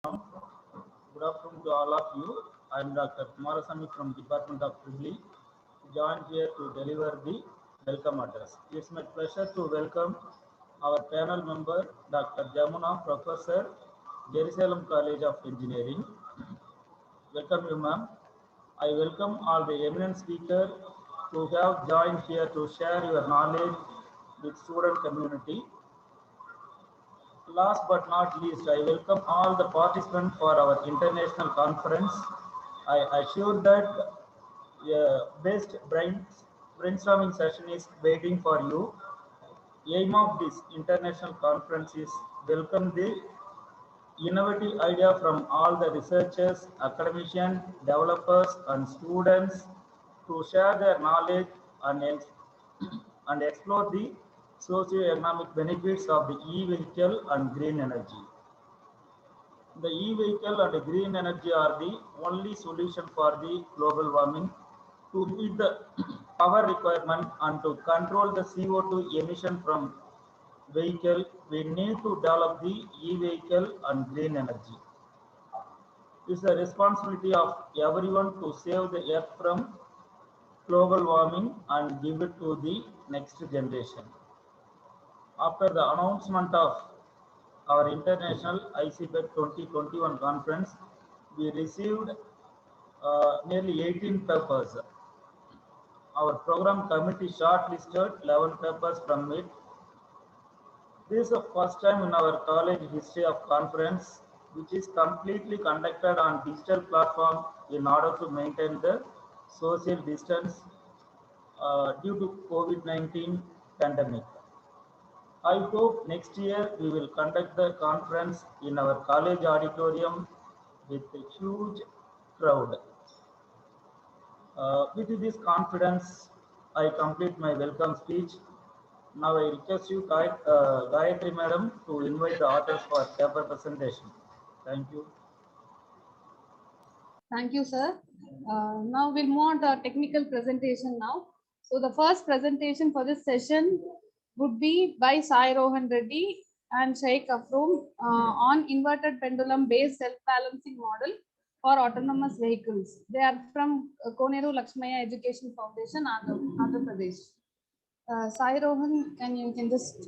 Good afternoon to all of you. I am Dr. Kumarasamy from Department of Tribly, joined here to deliver the welcome address. It's my pleasure to welcome our panel member, Dr. Jamuna, Professor, Jerusalem College of Engineering. Welcome you, ma'am. I welcome all the eminent speakers who have joined here to share your knowledge with student community. Last but not least, I welcome all the participants for our international conference. I assure that best brainstorming session is waiting for you. Aim of this international conference is welcome the innovative idea from all the researchers, academicians, developers, and students to share their knowledge and explore the socio-economic benefits of the e-vehicle and green energy. The e-vehicle and the green energy are the only solution for the global warming. To meet the power requirement and to control the CO2 emission from vehicle, we need to develop the e-vehicle and green energy. It's the responsibility of everyone to save the earth from global warming and give it to the next generation. After the announcement of our international ICPEC 2021 conference, we received nearly 18 papers. Our program committee shortlisted 11 papers from it. This is the first time in our college history of conference, which is completely conducted on digital platform in order to maintain the social distance due to COVID-19 pandemic. I hope next year we will conduct the conference in our college auditorium with a huge crowd. With this confidence, I complete my welcome speech. Now I request you, Gayatri Madam, to invite the authors for paper presentation. Thank you. Thank you, sir. Now we'll move on to our technical presentation now. So the first presentation for this session would be by Sai Rohan Reddy and Sheikh Afroom on inverted pendulum based self-balancing model for autonomous vehicles. They are from Koneru Lakshmaya Education Foundation, Andhra Pradesh. Sai Rohan, you can just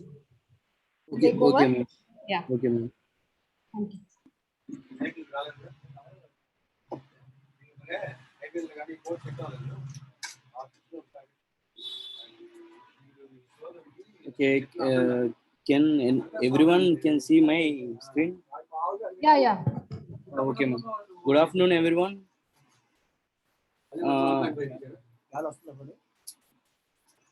take over? Okay, ma'am. Yeah. Okay, ma'am. Thank you. Okay, can everyone can see my screen? Yeah. Okay, ma'am. Good afternoon, everyone.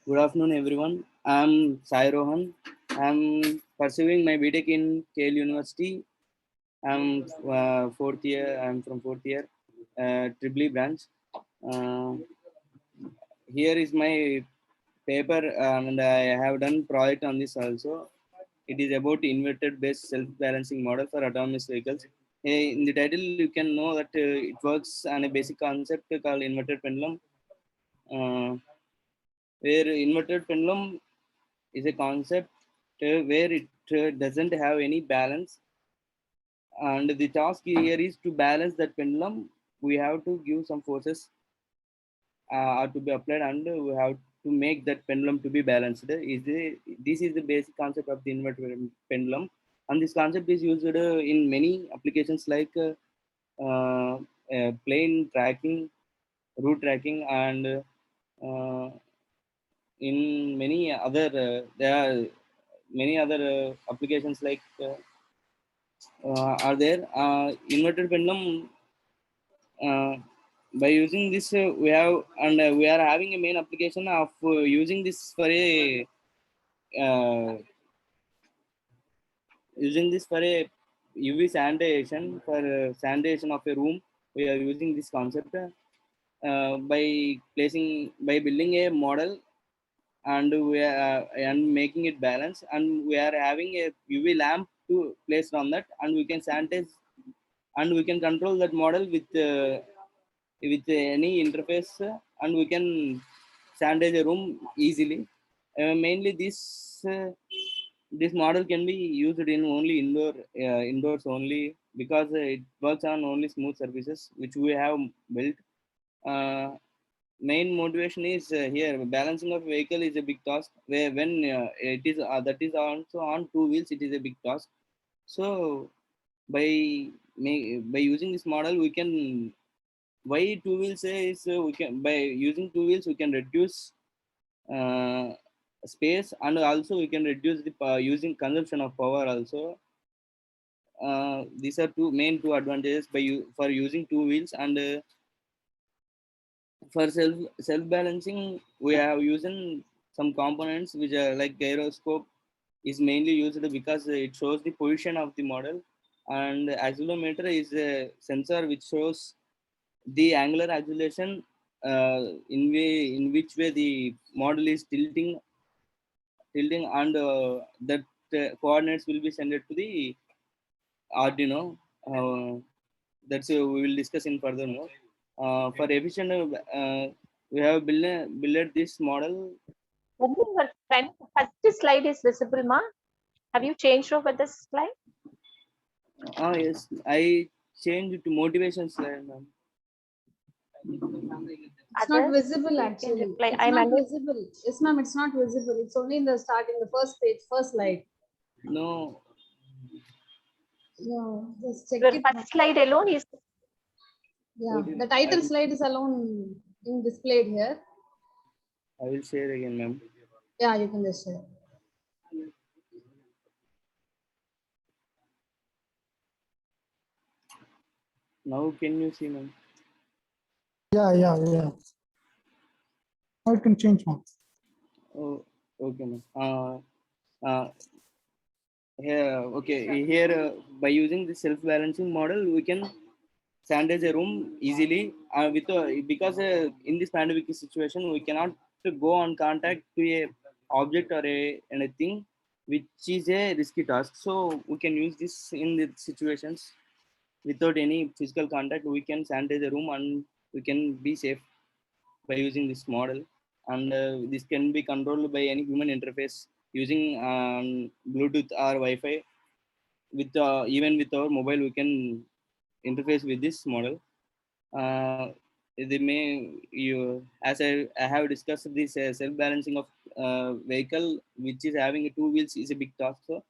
Good afternoon, everyone. I'm Sai Rohan. I'm pursuing my BTech in KL University. I'm fourth year. I'm from fourth year, Tribly branch. Here is my paper, and I have done project on this also. It is about inverted based self-balancing model for autonomous vehicles. In the title, you can know that it works on a basic concept called inverted pendulum, where inverted pendulum is a concept where it doesn't have any balance, and the task here is to balance that pendulum. We have to give some forces are to be applied, and we have to make that pendulum to be balanced. This is the basic concept of the inverted pendulum, and this concept is used in many applications like plane tracking, route tracking, and in many other there are many other applications like are there. Inverted pendulum, by using this we are having a main application of using this for a uh, using this for a UV sanitation, for sanitation of a room. We are using this concept by building a model, and we are and making it balance, and we are having a UV lamp to place on that, and we can sanitize, and we can control that model with any interface, and we can sanitize a room easily. Mainly this this model can be used in only indoors only, because it works on only smooth surfaces which we have built. Uh, Main motivation is here balancing of vehicle is a big task, where when it is that is also on two wheels, it is a big task. So by by using this model, we can, why two wheels is we can, by using two wheels we can reduce uh, space, and also we can reduce the using consumption of power also. These are two main two advantages by for using two wheels. And for self balancing, we have using some components which are like gyroscope is mainly used because it shows the position of the model, and accelerometer is a sensor which shows the angular acceleration, in which way the model is tilting, and that coordinates will be sent to the Arduino. That's we will discuss in further more. For efficient, we have built this model. Only your friend, first slide is visible, ma. Have you changed over this slide? Yes, I changed to motivation slide, ma'am. It's not Others, visible you can actually. reply. It's not visible. Yes, ma'am, it's not visible. It's only in the starting, the first page, first slide. No, No, just check Your it. first slide alone is Yeah, the title slide is alone in displayed here. I will share again, ma'am. Yeah, you can just share. Now can you see, ma'am? Yeah. I can change one. Oh, okay, ma'am. Uh, Here, okay, here by using the self-balancing model, we can sanitize a room easily, because in this pandemic situation, we cannot go on contact to a object or anything which is a risky task. So we can use this in the situations without any physical contact. We can sanitize the room and we can be safe by using this model. And this can be controlled by any human interface using Bluetooth or Wi-Fi. With even with our mobile, we can interface with this model. uh, the may you as I have discussed, this self-balancing of vehicle which is having two wheels is a big task. So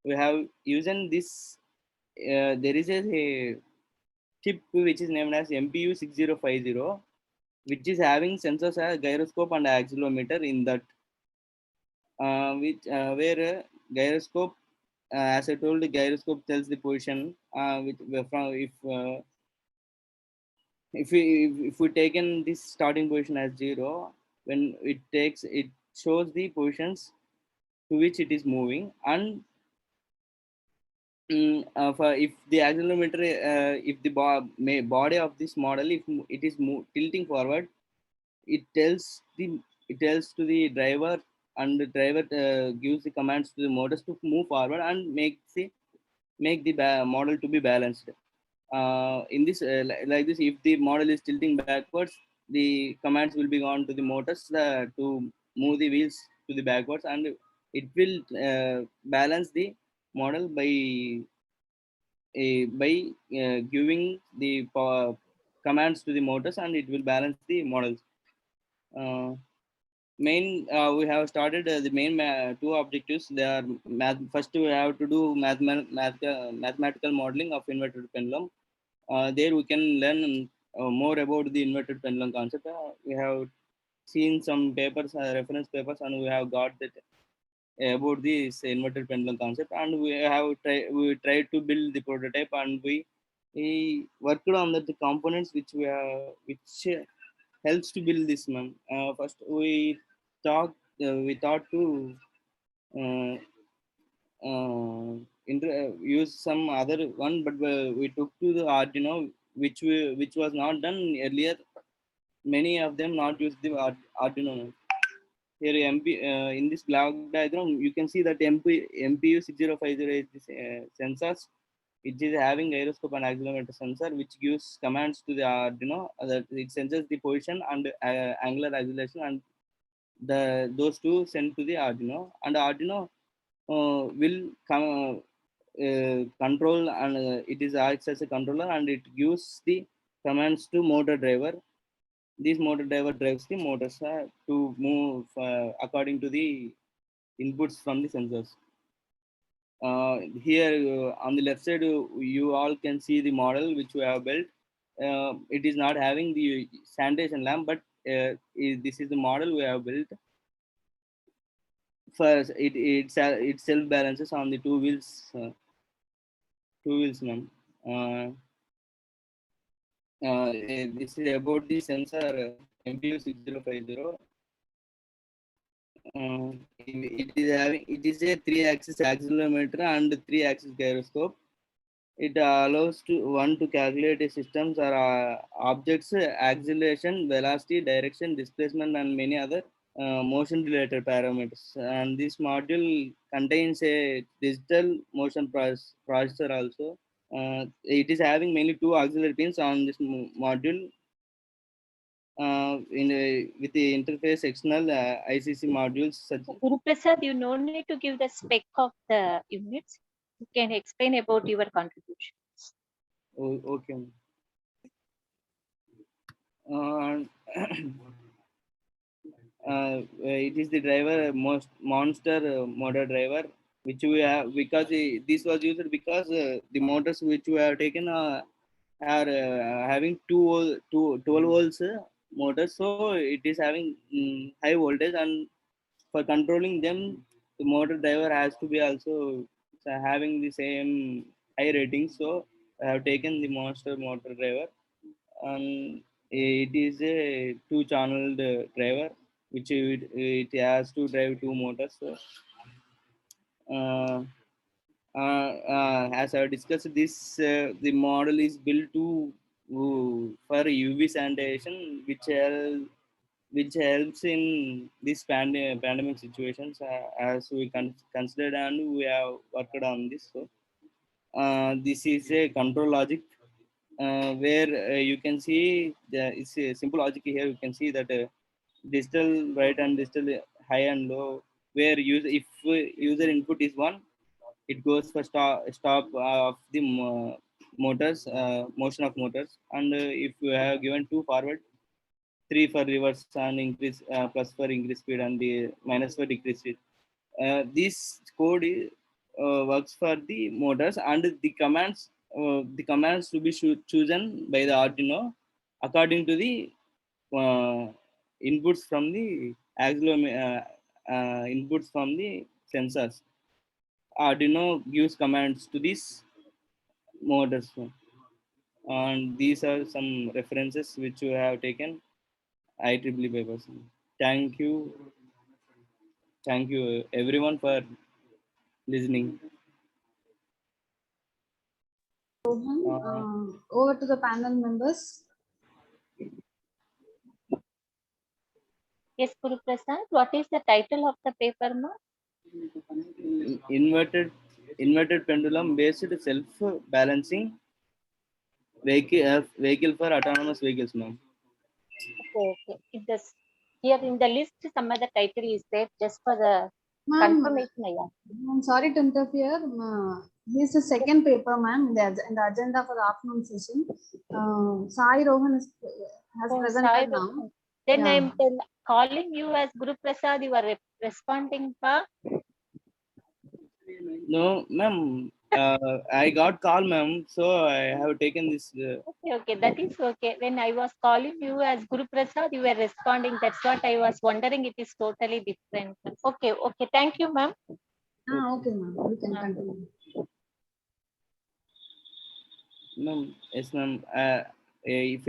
we have using this, there is a chip which is named as MPU 6050, which is having sensors as gyroscope and accelerometer in that, which where gyroscope, as I told, the gyroscope tells the position, from if we taken this starting position as 0, when it shows the positions to which it is moving. And for if the accelerometer, if the body of this model, if it is tilting forward, it tells the it tells to the driver, and the driver gives the commands to the motors to move forward and make the model to be balanced. In this, like this, if the model is tilting backwards, the commands will be gone to the motors to move the wheels to the backwards, and it will balance the model giving the commands to the motors, and it will balance the models. uh, Main, we have started the main two objectives. They are first we have to do mathematical modeling of inverted pendulum. There we can learn more about the inverted pendulum concept. We have seen some papers, reference papers, and we have got that about this inverted pendulum concept. And we tried to build the prototype, and we worked on the components which which helps to build this, ma'am. First, we thought to uh, use some other one, but we took to the Arduino, which was not done earlier. Many of them not use the Arduino. Here, in this block diagram, you can see that MPU 6050 is this sensors, which is having gyroscope and accelerometer sensor, which gives commands to the Arduino, that it senses the position and angular acceleration, and those two sent to the Arduino. And Arduino will control, and it is acts as a controller, and it gives the commands to motor driver. This motor driver drives the motors to move according to the inputs from the sensors. Here on the left side, you all can see the model which we have built. It is not having the sanitation lamp, but this is the model we have built. First, it self balances on the two wheels. Two wheels, ma'am. This is about the sensor MPU 6050. It is a 3-axis accelerometer and 3-axis gyroscope. It allows one to calculate a systems or objects acceleration, velocity, direction, displacement, and many other motion related parameters. And this module contains a digital motion processor also. It is having mainly 2 auxiliary pins on this module. With the interface external ICC modules such. Guru Prasad, you no need to give the spec of the units. You can explain about your contribution. Okay. Uh, it is the driver monster motor driver which we have, because this was used because the motors which we have taken are having 12 volts motors, so it is having high voltage, and for controlling them the motor driver has to be also having the same high rating. So I have taken the monster motor driver, and it is a 2-channeled driver which it has to drive 2 motors. So, as I discussed, this the model is built to for UV sanitation, which helps in this pandemic situations, as we considered, and we have worked on this. So this is a control logic where you can see it's a simple logic here. You can see that digital right and digital high and low, where if user input is 1, it goes for stop of the motors, motion of motors, and if you have given 2 forward, 3 for reverse, and increase plus for increase speed, and the minus for decrease speed. This code works for the motors, and the commands to be chosen by the Arduino according to the uh, inputs from the inputs from the sensors. Arduino gives commands to these motors, and these are some references which you have taken IEEE papers. Thank you. Thank you everyone for listening. Rohan, over to the panel members. Yes, Guru Prasad, what is the title of the paper, ma? Inverted pendulum based self balancing vehicle for autonomous vehicles, ma'am. Okay. It does. Here in the list, some other title is there just for the Ma'am, confirmation. Yeah. I'm sorry to interfere. This is the second paper, ma'am, in the agenda for the afternoon session. Sai Rohan has Oh, presented Sai now. Rohan. Then Yeah. I'm calling you as Guru Prasad. You are responding, pa? No, ma'am. I got call, ma'am. So I have taken this. Okay, that is okay. When I was calling you as Guru Prasad, you were responding. That's what I was wondering. It is totally different. Okay. Thank you, ma'am. Okay, ma'am. We can continue. Ma'am, yes, ma'am. If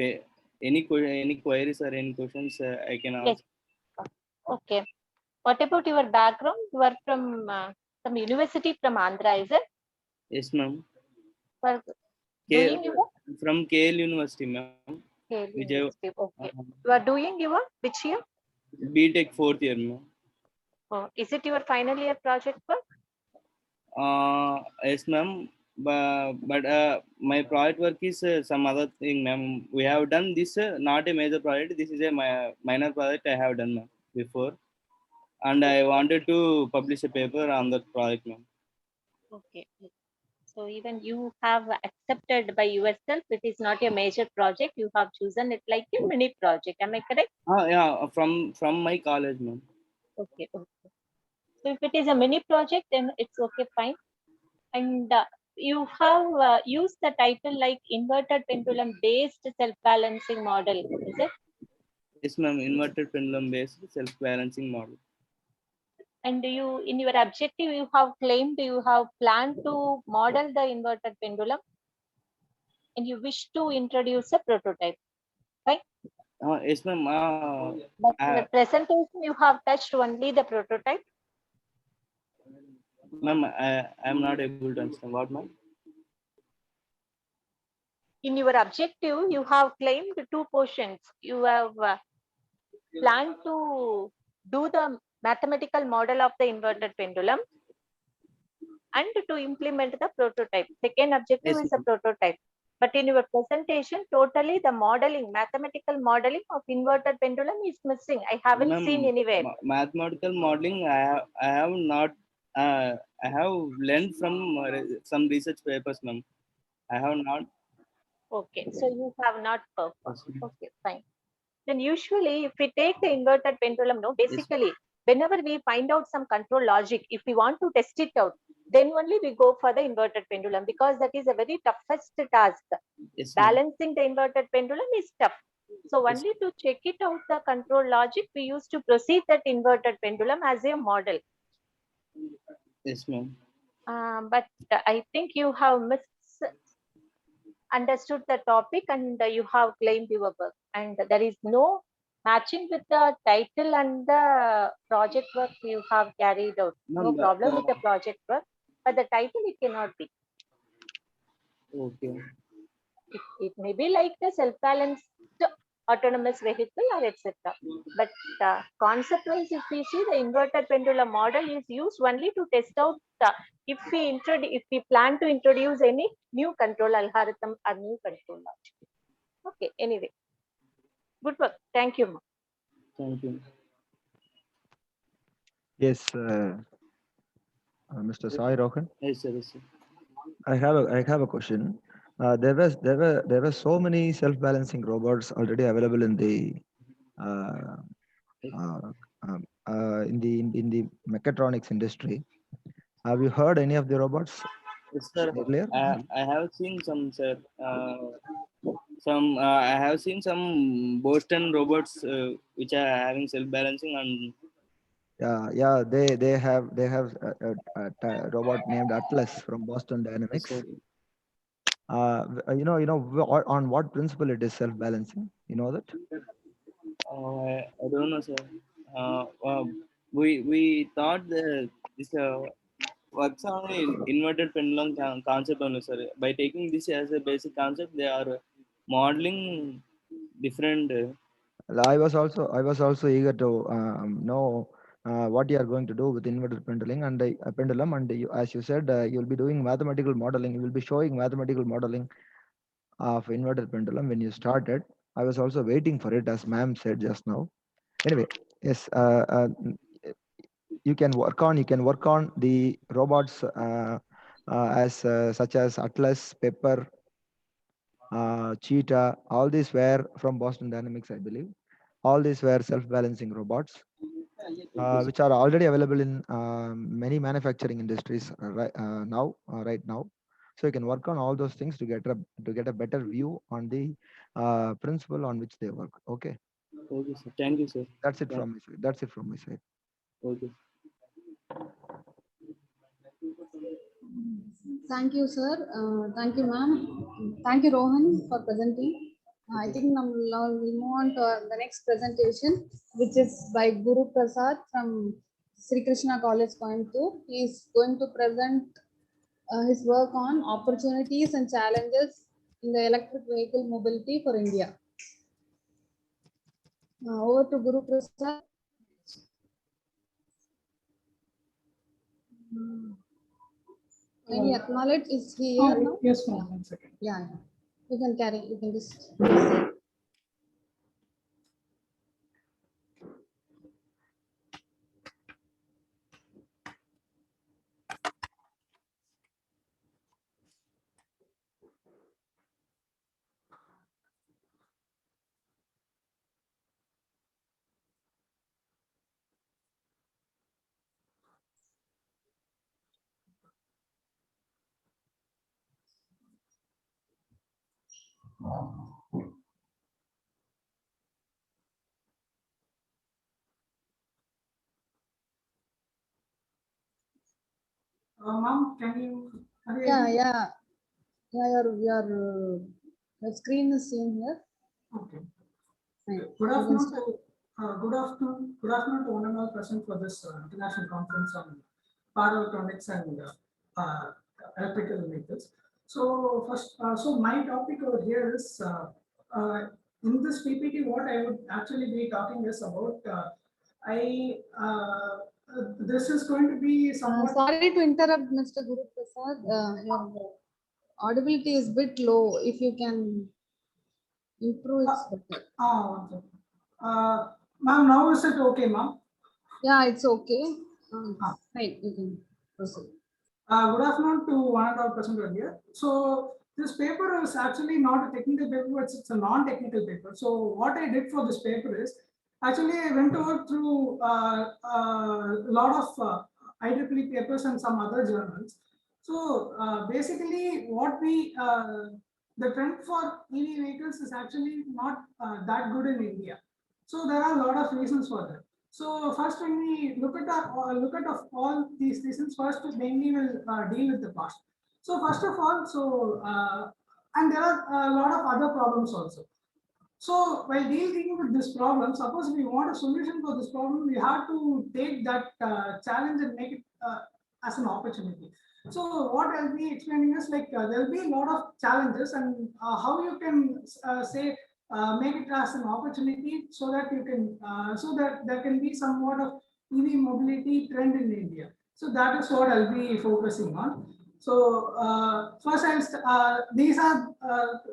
any queries or any questions, I can ask. Yes. Okay. What about your background? You are from some university from Andhra, is it? Yes, ma'am. For doing your From KL University, ma'am. okay, Vijay, university. Okay. You are doing your which year? BTech 4th year, ma'am. Oh, is it your final year project work? Yes, ma'am. But my project work is some other thing, ma'am. We have done this, not a major project. This is a minor project I have done, ma'am, before. and I wanted to publish a paper on that project, ma'am. Okay. So even you have accepted by yourself, it is not a major project. You have chosen it like a mini project. Am I correct? Yeah, from my college, ma'am. Okay. Okay. So if it is a mini project, then it's okay, fine. And you have used the title like inverted pendulum based self-balancing model, is it? Yes, ma'am. Inverted pendulum based self-balancing model. And you, in your objective, you have claimed you have planned to model the inverted pendulum, and you wish to introduce a prototype, right? Yes, ma'am. But in the presentation, you have touched only the prototype. Ma'am, I'm not able to understand what, ma'am. In your objective, you have claimed two portions. You have planned to do the mathematical model of the inverted pendulum and to implement the prototype. Second objective Yes, is a ma'am. prototype. But in your presentation, totally the modeling, mathematical modeling of inverted pendulum is missing. I haven't seen Ma'am, anywhere. mathematical modeling, I have not, I have learned from some research papers, ma'am. I have not. Okay, so you have not performed. Okay, fine. Then usually if we take the inverted pendulum, no, Yes, basically whenever we find out some control logic, if we want to test it out, then only we go for the inverted pendulum, because that is a very toughest task. yes, ma'am. Balancing the inverted pendulum is tough. So Yes, only to check it out the control logic, we used to proceed that inverted pendulum as a model. yes, ma'am. But I think you have misunderstood the topic, and you have claimed your work, and there is no matching with the title and the project work you have carried out. No Ma'am, problem with the project work, but the title it cannot be. okay. It may be like the self-balanced autonomous vehicle or etc. But concept-wise, if we see, the inverted pendulum model is used only to test out if we plan to introduce any new control algorithm or new control logic. Okay, anyway, good work. Thank you, ma'am. Thank you. Yes, Mr. Sai Rohan, Yes, sir. Yes, sir. I have a question. There were so many self-balancing robots already available in the uh, uh, in the mechatronics industry. Have you heard any of the robots Yes, sir. earlier? I have seen some, sir. I have seen some Boston robots which are having self-balancing, and Yeah, they have a robot named Atlas from Boston yes, Dynamics. sir. On what principle it is self-balancing? You know that? I don't know, sir. We thought that this works on inverted pendulum concept only, sir. By taking this as a basic concept, they are modeling different. I was also eager to know what you are going to do with inverted pendulum and as you said, you'll be doing mathematical modeling. You will be showing mathematical modeling of inverted pendulum when you started. I was also waiting for it, as ma'am said just now. Anyway, yes, you can work on the robots as such as Atlas, Pepper, Cheetah. All these were from Boston Dynamics, I believe. All these were self-balancing robots, which are already available in many manufacturing industries right now. So you can work on all those things to get a better view on the principle on which they work. Okay, Okay, sir. Thank you, sir. that's it from my side. That's it from my side. Okay. Thank you, sir. Thank you, ma'am. Thank you, Rohan, for presenting. I think now we'll move on to the next presentation, which is by Guru Prasad from Sri Krishna College, Coimbatore. He is going to present his work on opportunities and challenges in the electric vehicle mobility for India. Over to Guru Prasad. Can you acknowledge is he here now? Yes, ma'am. 1 second. Yeah, you can carry. You can just. Ma'am, can you? are you Yeah, able- yeah. Yeah, your screen is seen here. Okay. Fine. Good You can afternoon start. to good afternoon to one and all present for this international conference on power electronics and electrical vehicles. So first, so my topic over here is in this PPT. What I would actually be talking is about this is going to be somewhat. Sorry to interrupt, Mr. Guru Prasad. Your audibility is bit low. If you can improve, it's better. One second. Ma'am, now is it okay, ma'am? Yeah, it's okay. Ah. Fine, you can proceed. Good afternoon to one and all present here. So this paper is actually not a technical paper, but it's a non-technical paper. So what I did for this paper is actually I went over through a lot of IEEE papers and some other journals. So basically, what the trend for EV vehicles is actually not that good in India. So there are a lot of reasons for that. So first, when we look at of all these reasons, first mainly we'll deal with the past. So first of all, and there are a lot of other problems also. So while dealing with this problem, suppose we want a solution for this problem, we have to take that challenge and make it as an opportunity. So what I'll be explaining is like there'll be a lot of challenges and how you can say make it as an opportunity so that you can so that there can be somewhat of EV mobility trend in India. So that is what I'll be focusing on. So first, these are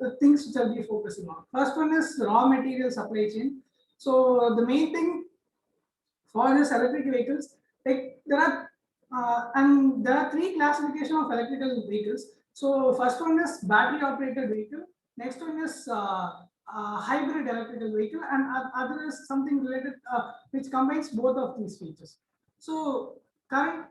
the things which I'll be focusing on. First one is raw material supply chain. So the main thing for this electric vehicles, like there are three classification of electrical vehicles. So first one is battery operated vehicle. Next one is hybrid electrical vehicle, and other is something related which combines both of these features. So that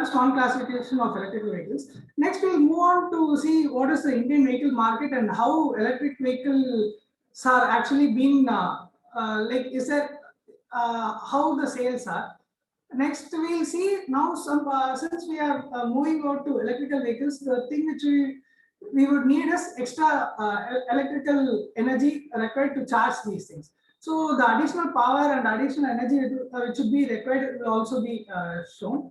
is one classification of electric vehicles. Next, we'll move on to see what is the Indian vehicle market and how electric vehicles are actually being like is that how the sales are. Next, we'll see now some since we are moving on to electrical vehicles, the thing which we would need is extra electrical energy required to charge these things. So the additional power and additional energy which should be required will also be shown.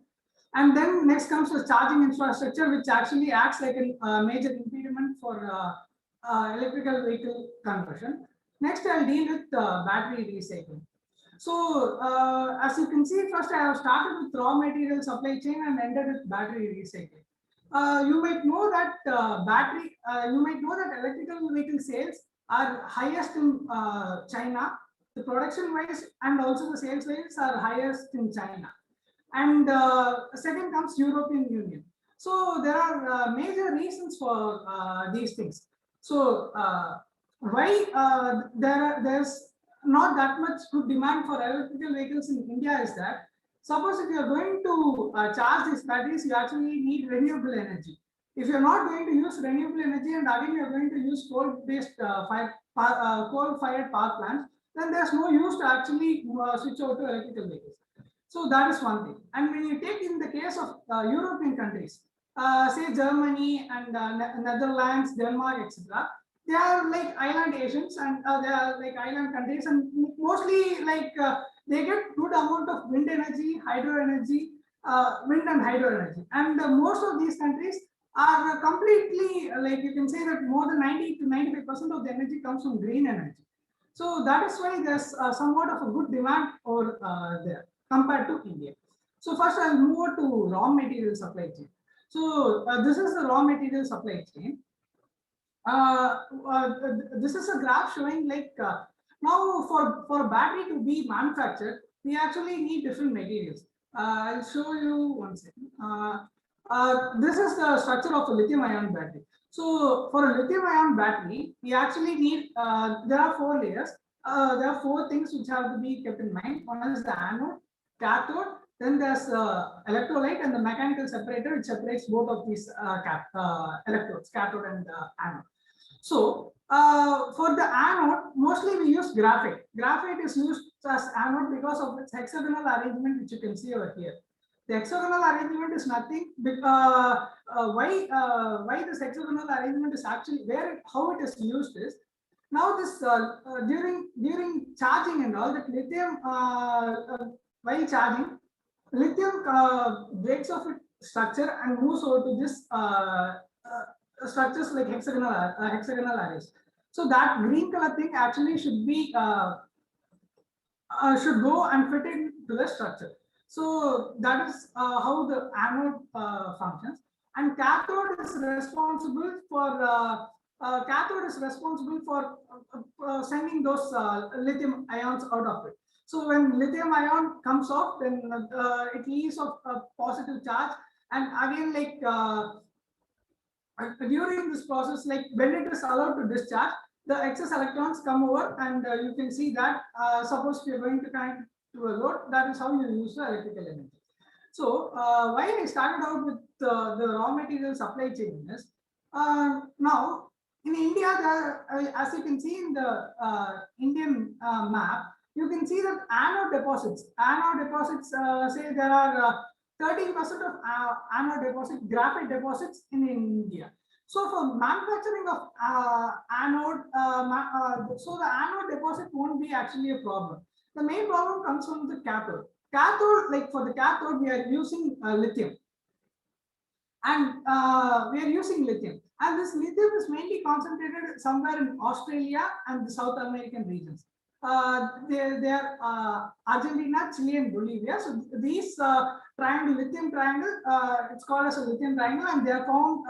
And then next comes the charging infrastructure, which actually acts like a major impediment for electrical vehicle conversion. Next, I'll deal with battery recycling. So as you can see, first I have started with raw material supply chain and ended with battery recycling. You might know that electrical vehicle sales are highest in China. The production wise and also the sales wise are highest in China. And second comes European Union. So there are major reasons for these things. So why there's not that much good demand for electrical vehicles in India is that suppose if you are going to charge these batteries, you actually need renewable energy. If you're not going to use renewable energy and again you're going to use coal-based coal-fired power plants, then there's no use to actually switch over to electrical vehicles. So that is one thing. And when you take in the case of European countries, say Germany and Netherlands, Denmark, etc., they are like island nations and they are like island countries, and mostly like they get good amount of wind energy, hydro energy, wind and hydro energy. And most of these countries are completely like you can say that more than 90 to 95% of the energy comes from green energy. So that is why there's somewhat of a good demand over there compared to India. So first I'll move on to raw material supply chain. So this is the raw material supply chain. This is a graph showing like now for battery to be manufactured, we actually need different materials. I'll show you one second. This is the structure of a lithium-ion battery. So for a lithium-ion battery, we actually need there are four layers. There are four things which have to be kept in mind. One is the anode, cathode, Then there's electrolyte and the mechanical separator, which separates both of these electrodes, cathode and anode. So for the anode, mostly we use graphite. Graphite is used as anode because of its hexagonal arrangement, which you can see over here. The hexagonal arrangement is nothing. Why this hexagonal arrangement is actually how it is used is, now this during charging and all that lithium while charging, lithium breaks off its structure and moves over to this structures like hexagonal arrays. So that green color thing actually should be should go and fit into the structure. So that is how the anode functions. And cathode is responsible for sending those lithium ions out of it. So when lithium ion comes off, then it leaves a positive charge, and again, like during this process, like when it is allowed to discharge, the excess electrons come over, and you can see that suppose we are going to connect to a load, that is how you use the electrical energy. So why I started out with the raw material supply chain is, now in India, as you can see in the Indian map, you can see that anode deposits say there are 13% of anode deposit, graphite deposits in India. So for manufacturing of anode, so the anode deposit won't be actually a problem. The main problem comes from the cathode. Like for the cathode, we are using lithium. And we are using lithium. And this lithium is mainly concentrated somewhere in Australia and the South American regions. They are Argentina, Chile, and Bolivia. So these lithium triangle, it's called as a lithium triangle, and they are found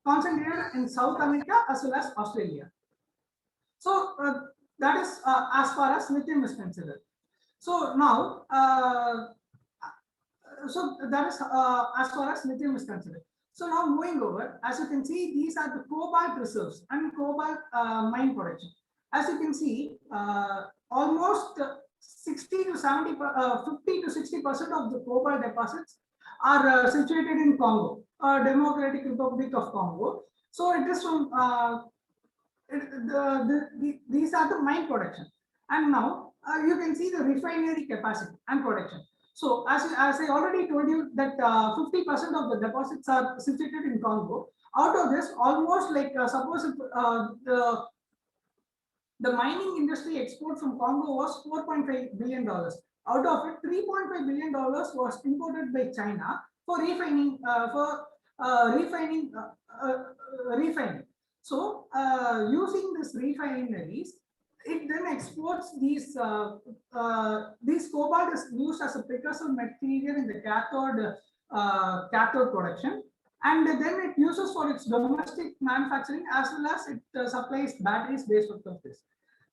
concentrated in South America as well as Australia. So that is as far as lithium is considered. So now, so that is as far as lithium is considered. So now moving over, as you can see, these are the cobalt reserves and cobalt mine production. As you can see, almost 60 to 70, 50 to 60% of the cobalt deposits are situated in Congo, Democratic Republic of Congo. So it is from these are the mine production, and now you can see the refinery capacity and production. So as I already told you that 50% of the deposits are situated in Congo. Out of this, almost like suppose if, the mining industry export from Congo was $4.5 billion. Out of it, $3.5 billion was imported by China for refining. Refining. So using these refineries, it then exports these cobalt is used as a precursor material in the cathode production, and then it uses for its domestic manufacturing as well as it supplies batteries based on this.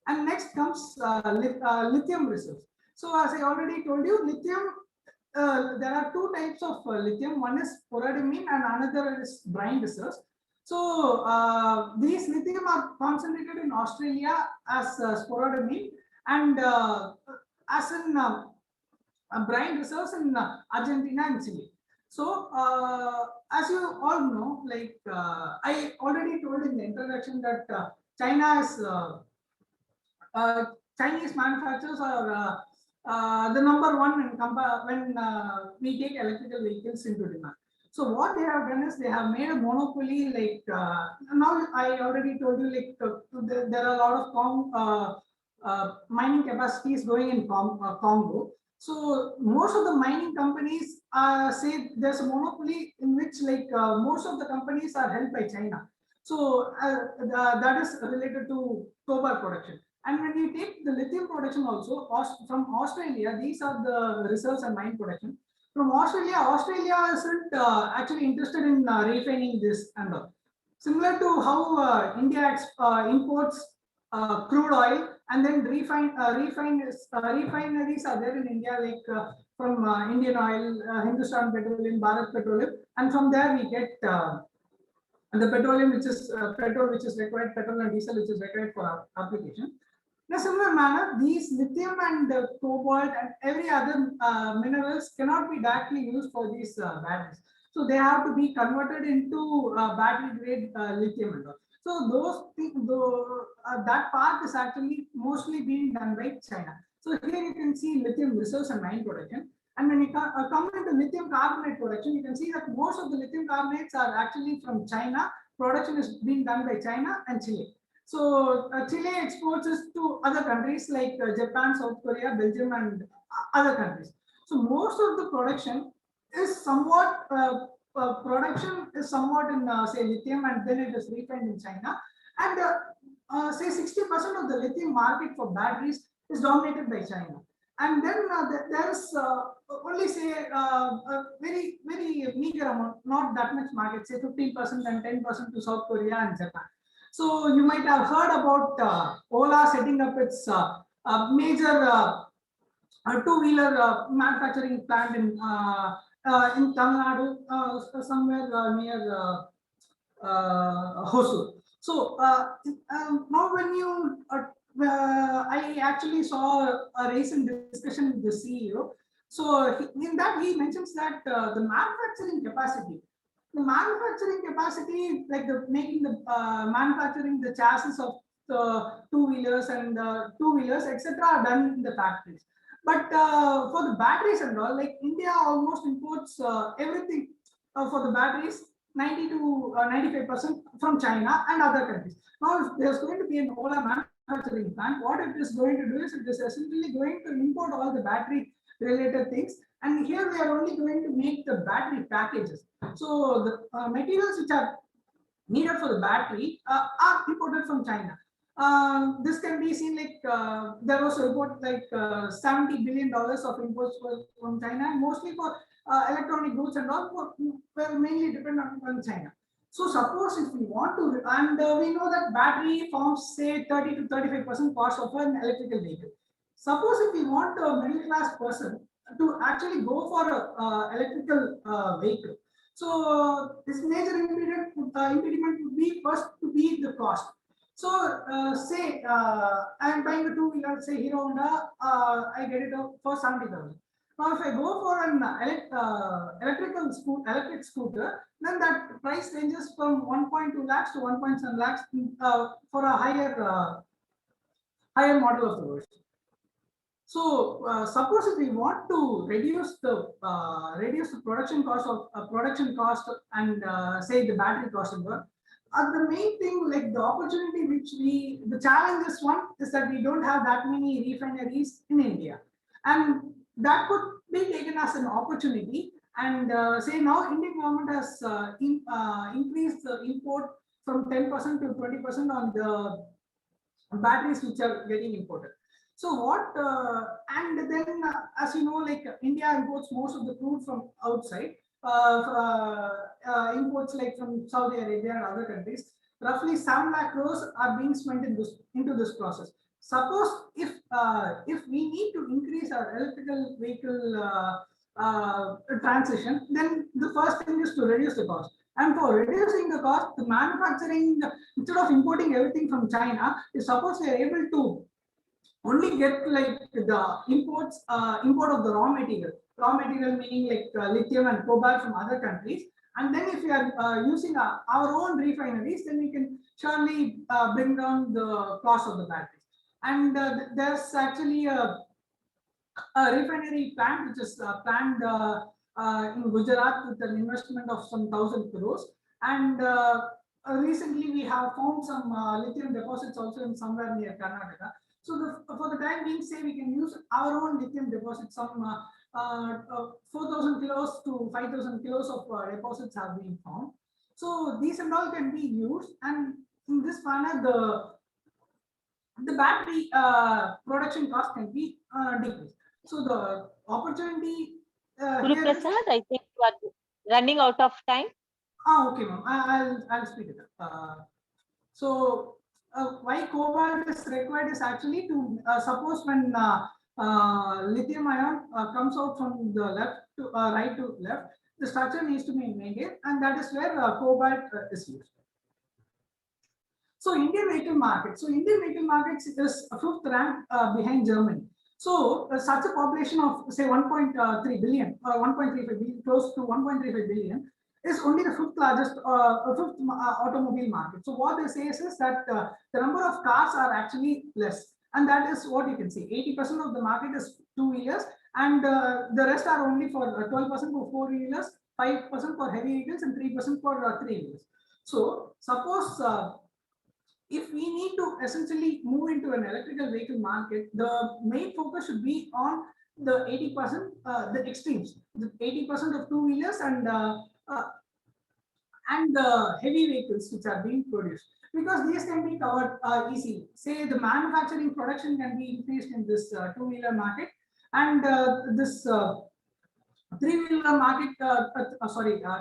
And next comes lithium reserves. So as I already told you, lithium, there are two types of lithium. One is sporadimine and another is brine reserves. So these lithium are concentrated in Australia as sporadimine, and as in brine reserves in Argentina and Chile. So as you all know, like I already told in the introduction that China is Chinese manufacturers are the number one when we take electrical vehicles into demand. So what they have done is they have made a monopoly. Like now, I already told you, like there are a lot of mining capacities going in Congo. So most of the mining companies say there's a monopoly in which like most of the companies are held by China. So that is related to cobalt production. And when you take the lithium production also from Australia, these are the reserves and mine production. From Australia isn't actually interested in refining this and all. Similar to how India imports crude oil and then refineries are there in India, like from Indian Oil, Hindustan Petroleum, Bharat Petroleum, and from there we get the petroleum, which is petrol, which is required, petrol and diesel, which is required for our application. In a similar manner, these lithium and cobalt and every other minerals cannot be directly used for these batteries. So they have to be converted into battery grade lithium and all. So those things, that part is actually mostly being done by China. So here you can see lithium resource and mine production. And when you come into lithium carbonate production, you can see that most of the lithium carbonates are actually from China. Production is being done by China and Chile. So Chile exports it to other countries like Japan, South Korea, Belgium, and other countries. So most of the production is somewhat in say lithium, and then it is refined in China. And say 60% of the lithium market for batteries is dominated by China. And then there is only say a very meager amount, not that much market, say 15% and 10% to South Korea and Japan. So you might have heard about Ola setting up its major two-wheeler manufacturing plant in Tamil Nadu, somewhere near Hosur. So now when you I actually saw a recent discussion with the CEO. So in that he mentions that the manufacturing capacity, like making the manufacturing the chassis of the two-wheelers and two-wheelers, etc., are done in the factories. But for the batteries and all, like India almost imports everything for the batteries, 90 to 95% from China and other countries. Now, if there's going to be an Ola manufacturing plant, what it is going to do is it is essentially going to import all the battery related things. And here we are only going to make the battery packages. So the materials which are needed for the battery are imported from China. This can be seen like there was a report like $70 billion of imports from China, mostly for electronic goods and all, were mainly dependent on China. So suppose if we want to, and we know that battery forms say 30 to 35% cost of an electrical vehicle. Suppose if we want a middle class person to actually go for a electrical vehicle. So this major impediment would be first to be the cost. So say I am buying a two-wheeler, say Hero Honda, I get it for 70,000. Now, if I go for an electric scooter, then that price ranges from 1.2 lakhs to 1.7 lakhs for a higher model of the version. So suppose if we want to reduce the production cost and say the battery cost and all, the main thing, like the opportunity the challenge is that we don't have that many refineries in India, and that could be taken as an opportunity. And say now Indian government has increased the import from 10% to 20% on the batteries which are getting imported. So what, and then as you know, like India imports most of the crude from outside, imports like from Saudi Arabia and other countries. Roughly 7 lakh crores are being spent into this process. Suppose if we need to increase our electrical vehicle transition, then the first thing is to reduce the cost. And for reducing the cost, the manufacturing, instead of importing everything from China, is suppose we are able to only get like the import of the raw material meaning like lithium and cobalt from other countries. And then if we are using our own refineries, then we can surely bring down the cost of the batteries. And there's actually a refinery plant which is planned in Gujarat with an investment of some 1,000 crores. And recently we have found some lithium deposits also in somewhere near Karnataka. So for the time being, say we can use our own lithium deposits. Some 4,000 kilos to 5,000 kilos of deposits have been found. So these and all can be used, and in this manner the battery production cost can be decreased. So the opportunity. Guru Prasad, I think you are running out of time. Okay, ma'am. I'll speak it up. So why cobalt is required is actually to suppose when lithium ion comes out from the left to right to left, the structure needs to be maintained, and that is where cobalt is used. So Indian vehicle market. So Indian vehicle market is a fifth rank behind Germany. So such a population of say 1.3 billion or 1.35 billion, close to 1.35 billion, is only the fifth largest automobile market. So what they say is that the number of cars are actually less, and that is what you can see. 80% of the market is two-wheelers, and the rest are only for 12% for four-wheelers, 5% for heavy vehicles, and 3% for three-wheelers. So suppose if we need to essentially move into an electrical vehicle market, the main focus should be on the 80%, the extremes, the 80% of two-wheelers and the heavy vehicles which are being produced, because these can be covered easily. Say the manufacturing production can be increased in this two-wheeler market, and this three-wheeler market,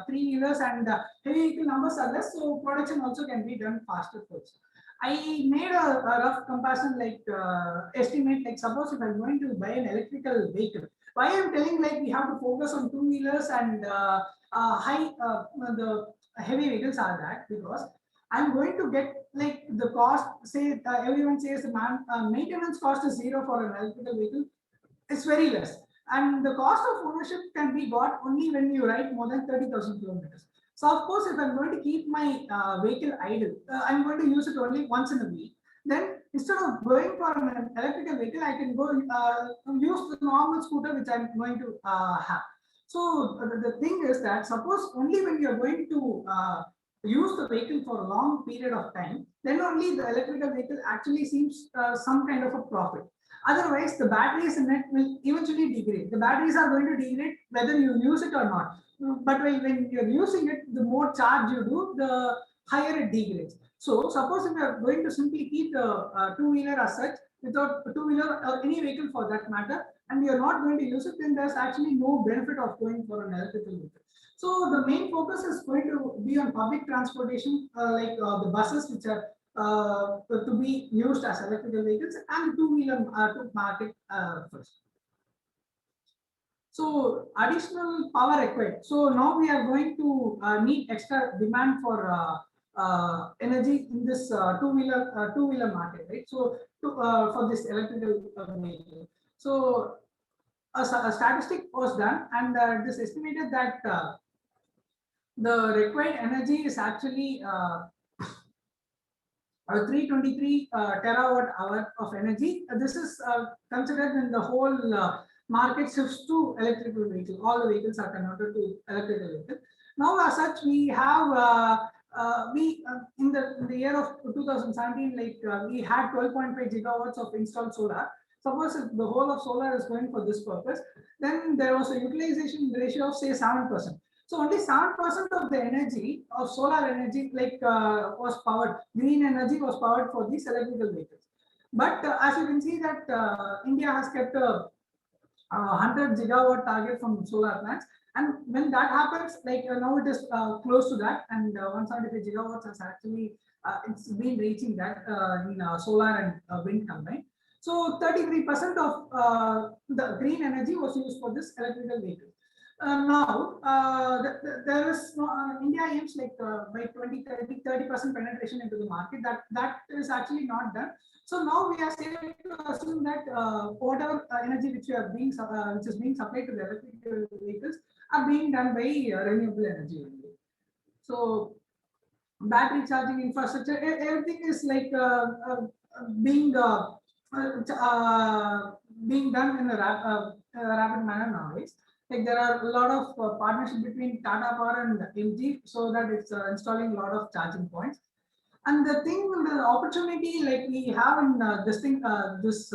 three-wheelers and heavy vehicle numbers are less, so production also can be done faster first. I made a rough comparison, like estimate, like suppose if I'm going to buy an electrical vehicle, why I'm telling like we have to focus on two-wheelers and the heavy vehicles are that, because I'm going to get like the cost, say everyone says the maintenance cost is zero for an electrical vehicle, it's very less. And the cost of ownership can be got only when you ride more than 30,000 kilometers. So of course, if I'm going to keep my vehicle idle, I'm going to use it only once in a week. Then instead of going for an electrical vehicle, I can go use the normal scooter which I'm going to have. So the thing is that suppose only when you're going to use the vehicle for a long period of time, then only the electrical vehicle actually seems some kind of a profit. Otherwise, the batteries in it will eventually degrade. The batteries are going to degrade whether you use it or not. But when you're using it, the more charge you do, the higher it degrades. So suppose if you are going to simply keep the two-wheeler as such, without a two-wheeler or any vehicle for that matter, and you're not going to use it, then there's actually no benefit of going for an electrical vehicle. So the main focus is going to be on public transportation, like the buses, which are to be used as electrical vehicles, and two-wheeler to market first. So additional power required. So now we are going to need extra demand for energy in this two-wheeler market, right? So for this electrical vehicle. So a statistic was done, and it is estimated that the required energy is actually 323 terawatt hour of energy. This is considered when the whole market shifts to electrical vehicle. All the vehicles are converted to electrical vehicle. Now, as such, we have in the year of 2017, like we had 12.5 gigawatts of installed solar. Suppose if the whole of solar is going for this purpose, then there was a utilization ratio of say 7%. So only 7% of the energy of solar energy, like was powered, green energy was powered for these electrical vehicles. But as you can see that India has kept a 100 gigawatt target from solar plants, and when that happens, like now it is close to that, and 175 gigawatts has actually it's been reaching that in solar and wind combined. So 33% of the green energy was used for this electrical vehicle. Now, there is India aims like by 2030, 30% penetration into the market. That is actually not done. So now we are safe to assume that whatever energy which is being supplied to the electrical vehicles are being done by renewable energy only. So battery charging infrastructure, everything is like being done in a rapid manner nowadays. Like there are a lot of partnership between Tata Power and MG, so that it's installing a lot of charging points. And the thing, the opportunity like we have in this thing, this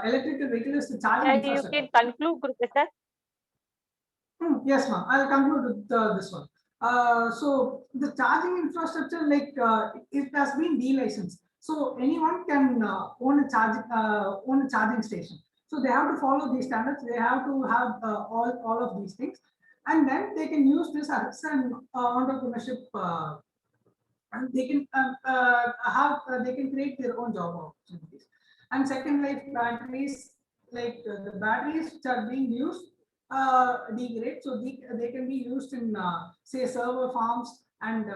electrical vehicle is the charging infrastructure. You can conclude, Gurupratap. Yes, ma'am. I'll conclude with this one. So the charging infrastructure, like it has been delicensed, so anyone can own a charging station. So they have to follow these standards. They have to have all of these things, and then they can use this as an entrepreneurship, and they can they can create their own job opportunities. And second life batteries, like the batteries which are being used degrade, so they can be used in say server farms and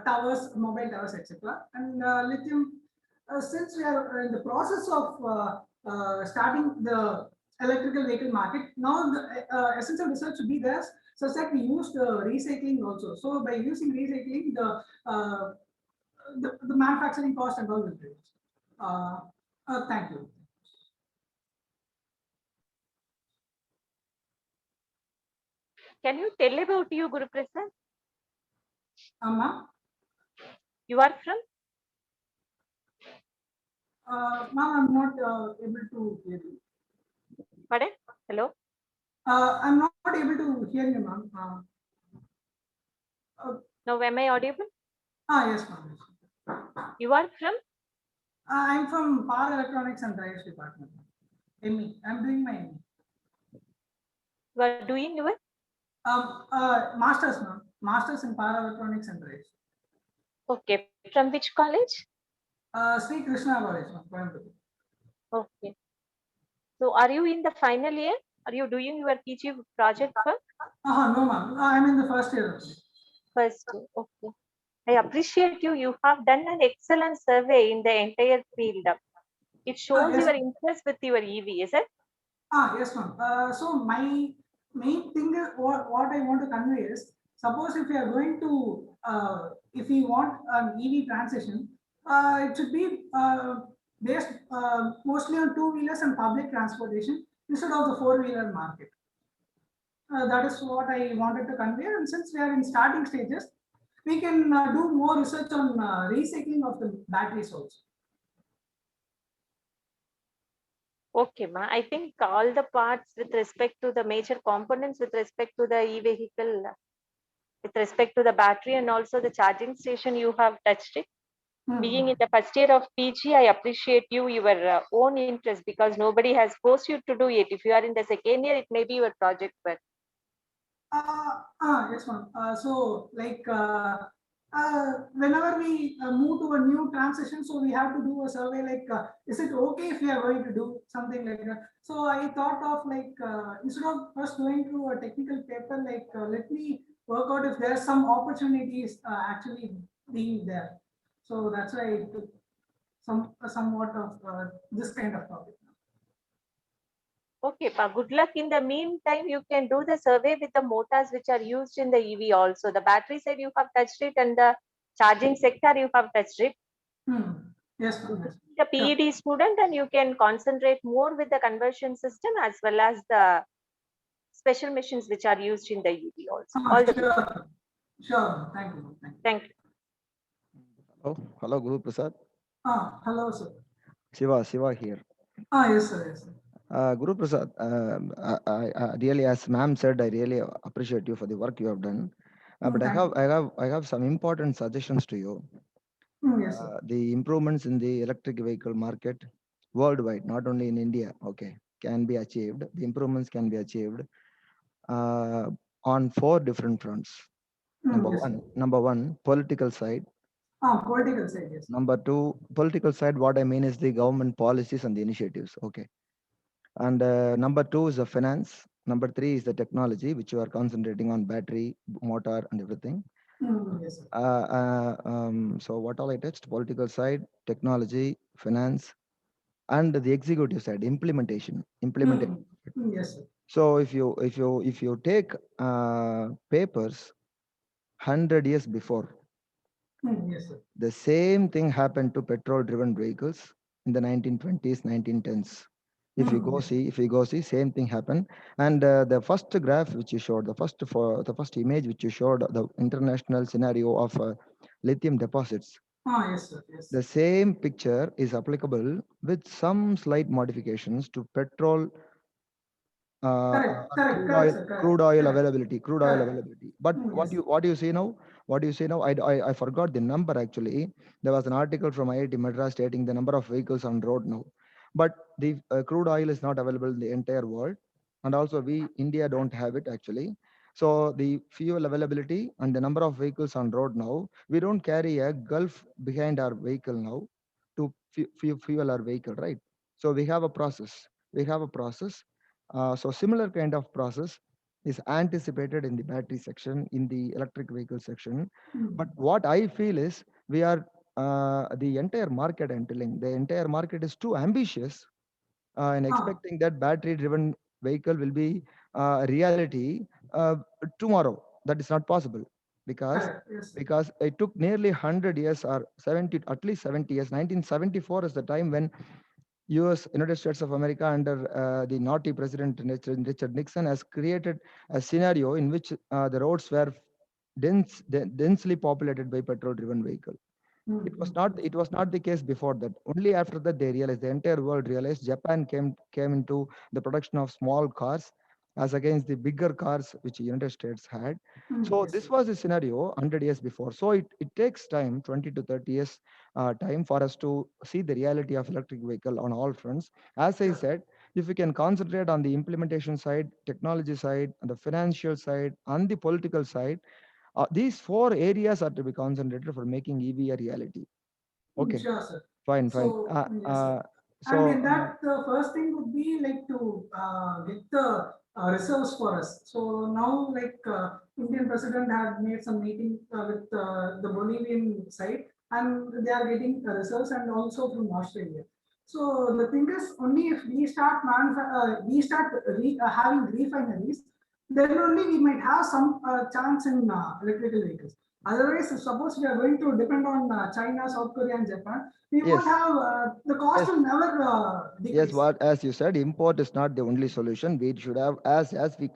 towers, mobile towers, etc. And lithium, since we are in the process of starting the electrical vehicle market, now the essential research should be there such that we use the recycling also. So by using recycling, the manufacturing cost and all will reduce. Thank you. Can you tell about you, Guru Prasad? Ma'am, You are from? ma'am, I'm not able to hear you. Pardon? Hello? I'm not able to hear you, ma'am. Now, am I audible? Yes, ma'am. You are from? I'm from Power Electronics and Drives Department. ME. I'm doing my ME. You are doing your? Masters, ma'am. Masters in Power Electronics and Drives. Okay. From which college? Sri Krishna College, ma'am, Coimbatore. Okay. So, are you in the final year? Are you doing your PG project work? No, ma'am. I'm in the first year only. First year. Okay. I appreciate you. You have done an excellent survey in the entire field. It shows yes. your interest with your EV, is it? Yes, ma'am. So my main thing is what I want to convey is, suppose if we are going to, if we want an EV transition, it should be based mostly on two-wheelers and public transportation instead of the four-wheeler market. That is what I wanted to convey. And since we are in starting stages, we can do more research on recycling of the batteries also. Okay, ma. I think all the parts with respect to the major components with respect to the e-vehicle, with respect to the battery and also the charging station, you have touched it. Being in the first year of PG, I appreciate you, your own interest, because nobody has forced you to do it. If you are in the second year, it may be your project work. Yes, ma'am. So like whenever we move to a new transition, so we have to do a survey like, is it okay if we are going to do something like that? So I thought of like, instead of first going through a technical paper, like let me work out if there are some opportunities actually being there. So that's why I took somewhat of this kind of topic. Okay, pa. Good luck. In the meantime, you can do the survey with the motors which are used in the EV also. The battery side you have touched it, and the charging sector you have touched it. Yes, ma'am. Yes. The PED student, and you can concentrate more with the conversion system as well as the special machines which are used in the EV also. All the Sure. Sure. Thank you. Thank you. Hello, Guru Prasad. Hello, sir. Shiva here. Yes, sir. Yes, sir. Guru Prasad, I really, as ma'am said, I really appreciate you for the work you have done. But I have some important suggestions to you. Yes, sir. The improvements in the electric vehicle market worldwide, not only in India, okay, can be achieved. The improvements can be achieved on 4 different fronts. Number one, political side. Political side, yes. Number 2, political side, what I mean is the government policies and the initiatives, okay. And number 2 is the finance. Number 3 is the technology, which you are concentrating on battery, motor, and everything. Yes, So what all I touched: political side, technology, finance, and the executive side, implementation. Yes, sir. So if you take papers 100 years before, Yes, sir. the same thing happened to petrol driven vehicles in the 1920s, 1910s. If you go see, same thing happened. And the first graph which you showed, the first image which you showed, the international scenario of lithium deposits. Yes, sir. Yes. The same picture is applicable with some slight modifications to petrol, crude oil availability. But what do you see now? I forgot the number actually. There was an article from IIT Madras stating the number of vehicles on road now. But the crude oil is not available in the entire world, and also India don't have it actually. So the fuel availability and the number of vehicles on road now, we don't carry a gulf behind our vehicle now to fuel our vehicle, right? So we have a process. So similar kind of process is anticipated in the battery section, in the electric vehicle section. Mm. But what I feel is we are the entire market, I'm telling, the entire market is too ambitious in expecting that battery driven vehicle will be reality tomorrow. That is not possible because Correct. Yes. because it took nearly 100 years or 70, at least 70 years. 1974 is the time when US, United States of America, under the naughty President Richard Nixon, has created a scenario in which the roads were densely populated by petrol-driven vehicle. Mm, It was mm, not. It was not the case before that. Only after that they realized. The entire world realized. Japan came into the production of small cars, as against the bigger cars which the United States had. mm, So yes. this was the scenario 100 years before. So it takes time, 20 to 30 years time for us to see the reality of electric vehicle on all fronts. As I Sure. said, if we can concentrate on the implementation side, technology side, and the financial side, and the political side, these four areas are to be concentrated for making EV a reality. Okay, Sure, sir. fine. So, yes, sir. And So in that, the first thing would be like to get the reserves for us. So now, like Indian president had made some meeting with the Bolivian side, and they are getting reserves, and also from Australia. So the thing is, only if we start having refineries, then only we might have some chance in electrical vehicles. Otherwise, suppose we are going to depend on China, South Korea, and Japan, we yes, won't have the cost yes, will never yes. decrease. What, as you said, import is not the only solution. We should have, as we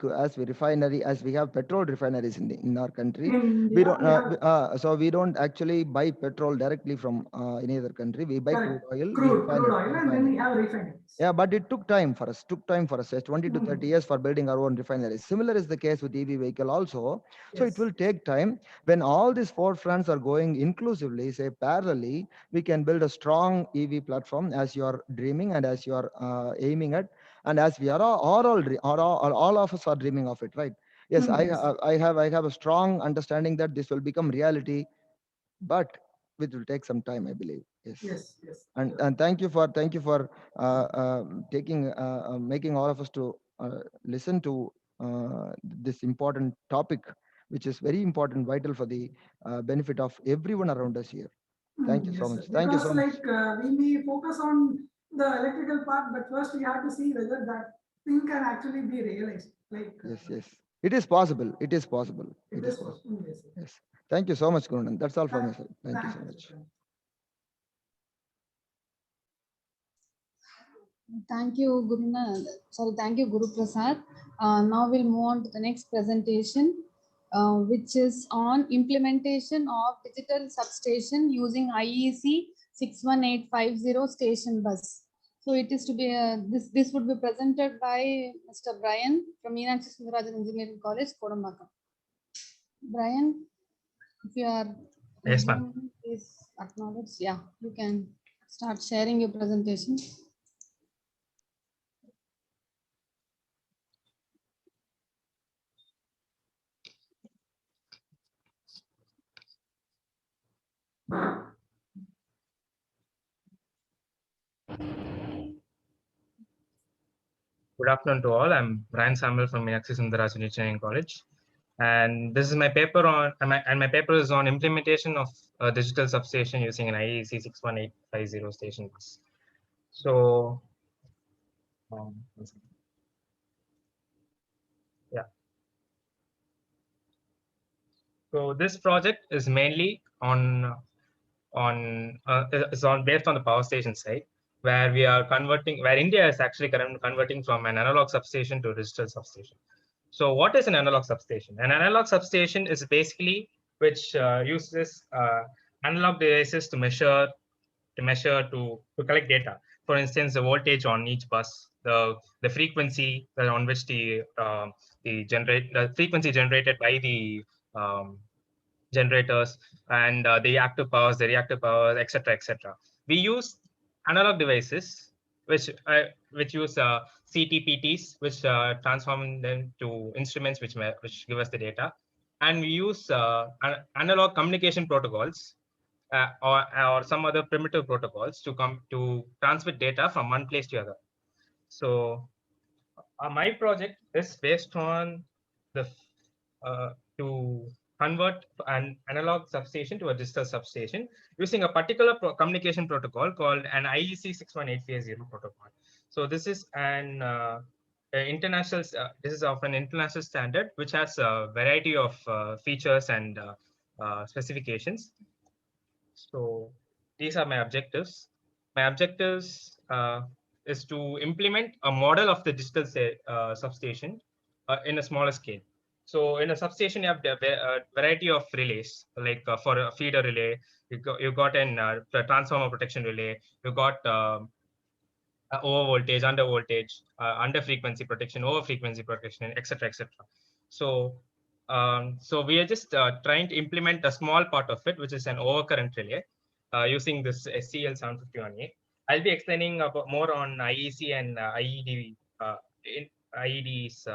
refinery, as we have petrol refineries in our country. In We India, don't we have so we don't actually buy petrol directly from any other country. We buy crude correct, oil. We crude oil, and then we have refineries. Yeah, but it took time for us. Took time for us. Yes, 20 to 30 Mm, years for building our own refineries. Similar is the case with EV vehicle also. So it yes, will take time. When all these four fronts are going inclusively, say parallelly, we can build a strong EV platform as you are dreaming and as you are aiming at, and as we are all of us are dreaming of it, right? Yes, yes, I have a strong understanding that this will become reality, but it will take some time, I believe. Yes. yes, yes. And thank you for taking making all of us to listen to this important topic, which is very important, vital for the benefit of everyone around us here. Thank you so Yes, sir. much. Thank you Because so much. like we may focus on the electrical part, but first we have to see whether that thing can actually be realized. Like Yes, yes, it is possible. It is possible. it It is is possible. possible. Yes, sir. Yes. Thank you so much, Gurunan. That's all from my Thank, side. Thank you so thank you, much. sir. Thank you, thank you, Guru Prasad. Now we'll move on to the next presentation, which is on implementation of digital substation using IEC 61850 station bus. So it is to be this would be presented by Mr. Brian from Meenakshi Sundarajan Engineering College, Kodambakam. Brian, if you are Yes, ma'am. please acknowledge. Yeah, you can start sharing your presentation. Good afternoon to all. I'm Brian Samuel from Meenakshi Sundarajan Engineering College, and this is my paper on my paper is on implementation of a digital substation using an IEC 61850 station bus. So, yeah. So this project is mainly based on the power station side, where we are converting, where India is actually converting from an analog substation to a digital substation. So what is an analog substation? An analog substation is basically which uses analog devices to collect data. For instance, the voltage on each bus, the frequency on which the frequency generated by the generators, and the reactive powers, etc., etc. We use analog devices which use CTPTs, which transform them to instruments which give us the data, and we use analog communication protocols or some other primitive protocols to transmit data from one place to other. So my project is based on to convert an analog substation to a digital substation using a particular communication protocol called an IEC 61850 protocol. So this is an international. This is of an international standard which has a variety of features and specifications. So these are my objectives. My objectives is to implement a model of the digital substation in a smaller scale. So in a substation, you have a variety of relays, like for a feeder relay, you got an transformer protection relay, you got over voltage, under voltage, under frequency protection, over frequency protection, etc., etc. So, so we are just trying to implement a small part of it, which is an overcurrent relay, using this SCL 751A. I'll be explaining about more on IEC and IED IEDs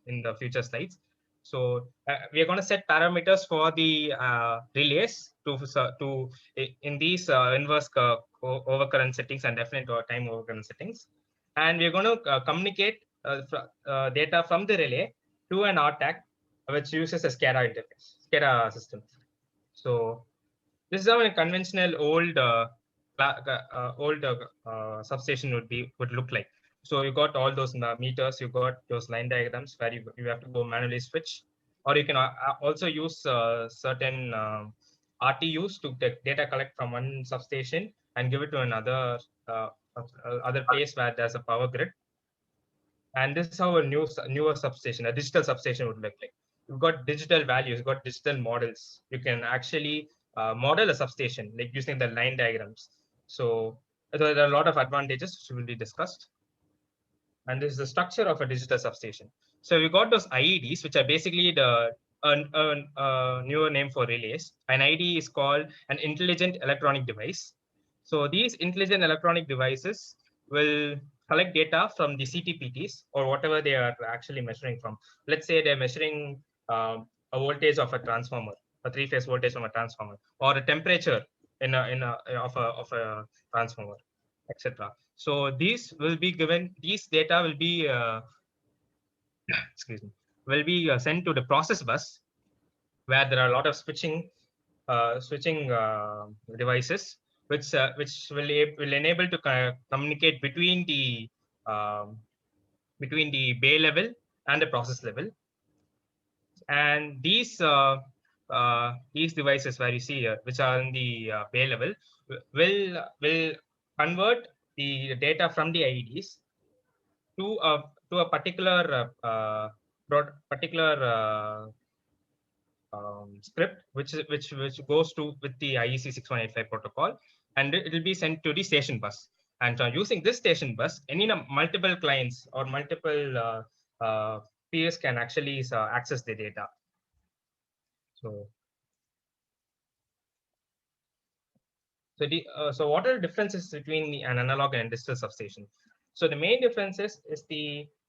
in the future slides. So we are going to set parameters for the relays to in these inverse overcurrent settings and definite time overcurrent settings, and we're going to communicate data from the relay to an RTAC, which uses a SCADA interface, SCADA system. So this is how a conventional old substation would look like. So you got all those meters, you got those line diagrams where you have to go manually switch, or you can also use certain RTUs to data collect from one substation and give it to another other place where there's a power grid. And this is how a newer substation, a digital substation would look like. You've got digital values, you've got digital models. You can actually model a substation like using the line diagrams. So there are a lot of advantages which will be discussed. And this is the structure of a digital substation. So we got those IEDs, which are basically the newer name for relays. An IED is called an intelligent electronic device. So these intelligent electronic devices will collect data from the CTPTs or whatever they are actually measuring from. Let's say they're measuring a voltage of a transformer, a three-phase voltage from a transformer, or a temperature of a transformer, etc. So these will be given. These data will be excuse me, will be sent to the process bus, where there are a lot of switching devices, which will enable to communicate between the bay level and the process level. And these devices where you see here, which are in the bay level, will convert the data from the IEDs to a particular script, which goes to with the IEC 6185 protocol, and it will be sent to the station bus. And using this station bus, any multiple clients or multiple peers can actually access the data. So what are the differences between an analog and digital substation? So the main difference is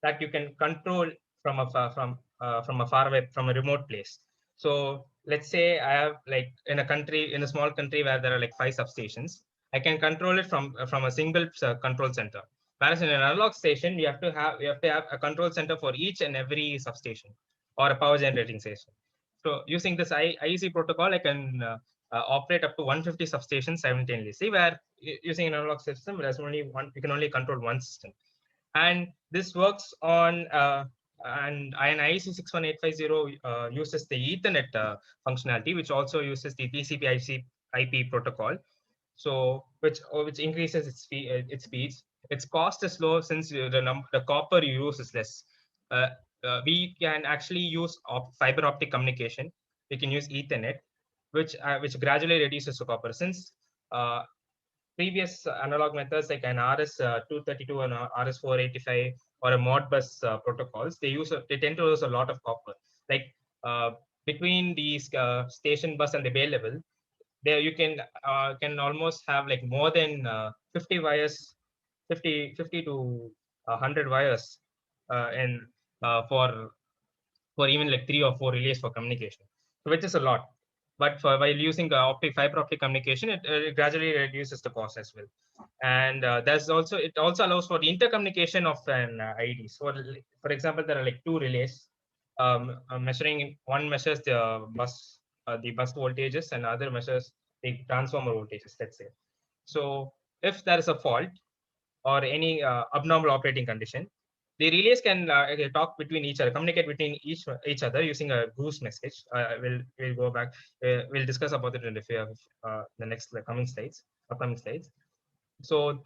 that you can control from a far away, from a remote place. So let's say I have, like, in a small country where there are like 5 substations, I can control it from a single control center. Whereas in an analog station, you have to have a control center for each and every substation or a power generating station. So using this IEC protocol, I can operate up to 150 substations simultaneously, where using an analog system, there's only one, you can only control one system. And this works on and an IEC 61850 uses the Ethernet functionality, which also uses the TCP/IP protocol. So which increases its speeds. Its cost is low since the copper you use is less. We can actually use fiber optic communication. We can use Ethernet, which gradually reduces the copper. Since previous analog methods like an RS-232 and RS-485 or a Modbus protocols, they tend to use a lot of copper. Like between these station bus and the bay level, there you can almost have like more than 50 wires, 50 to 100 wires for even like 3 or 4 relays for communication, which is a lot. But while using fiber optic communication, it gradually reduces the cost as well. And it also allows for the intercommunication of an IED. So for example, there are like 2 relays measuring, one measures the bus voltages and other measures the transformer voltages, let's say. So if there is a fault or any abnormal operating condition, the relays can talk between each other, communicate between each other using a goose message. We'll go back. We'll discuss about it in the next upcoming slides. So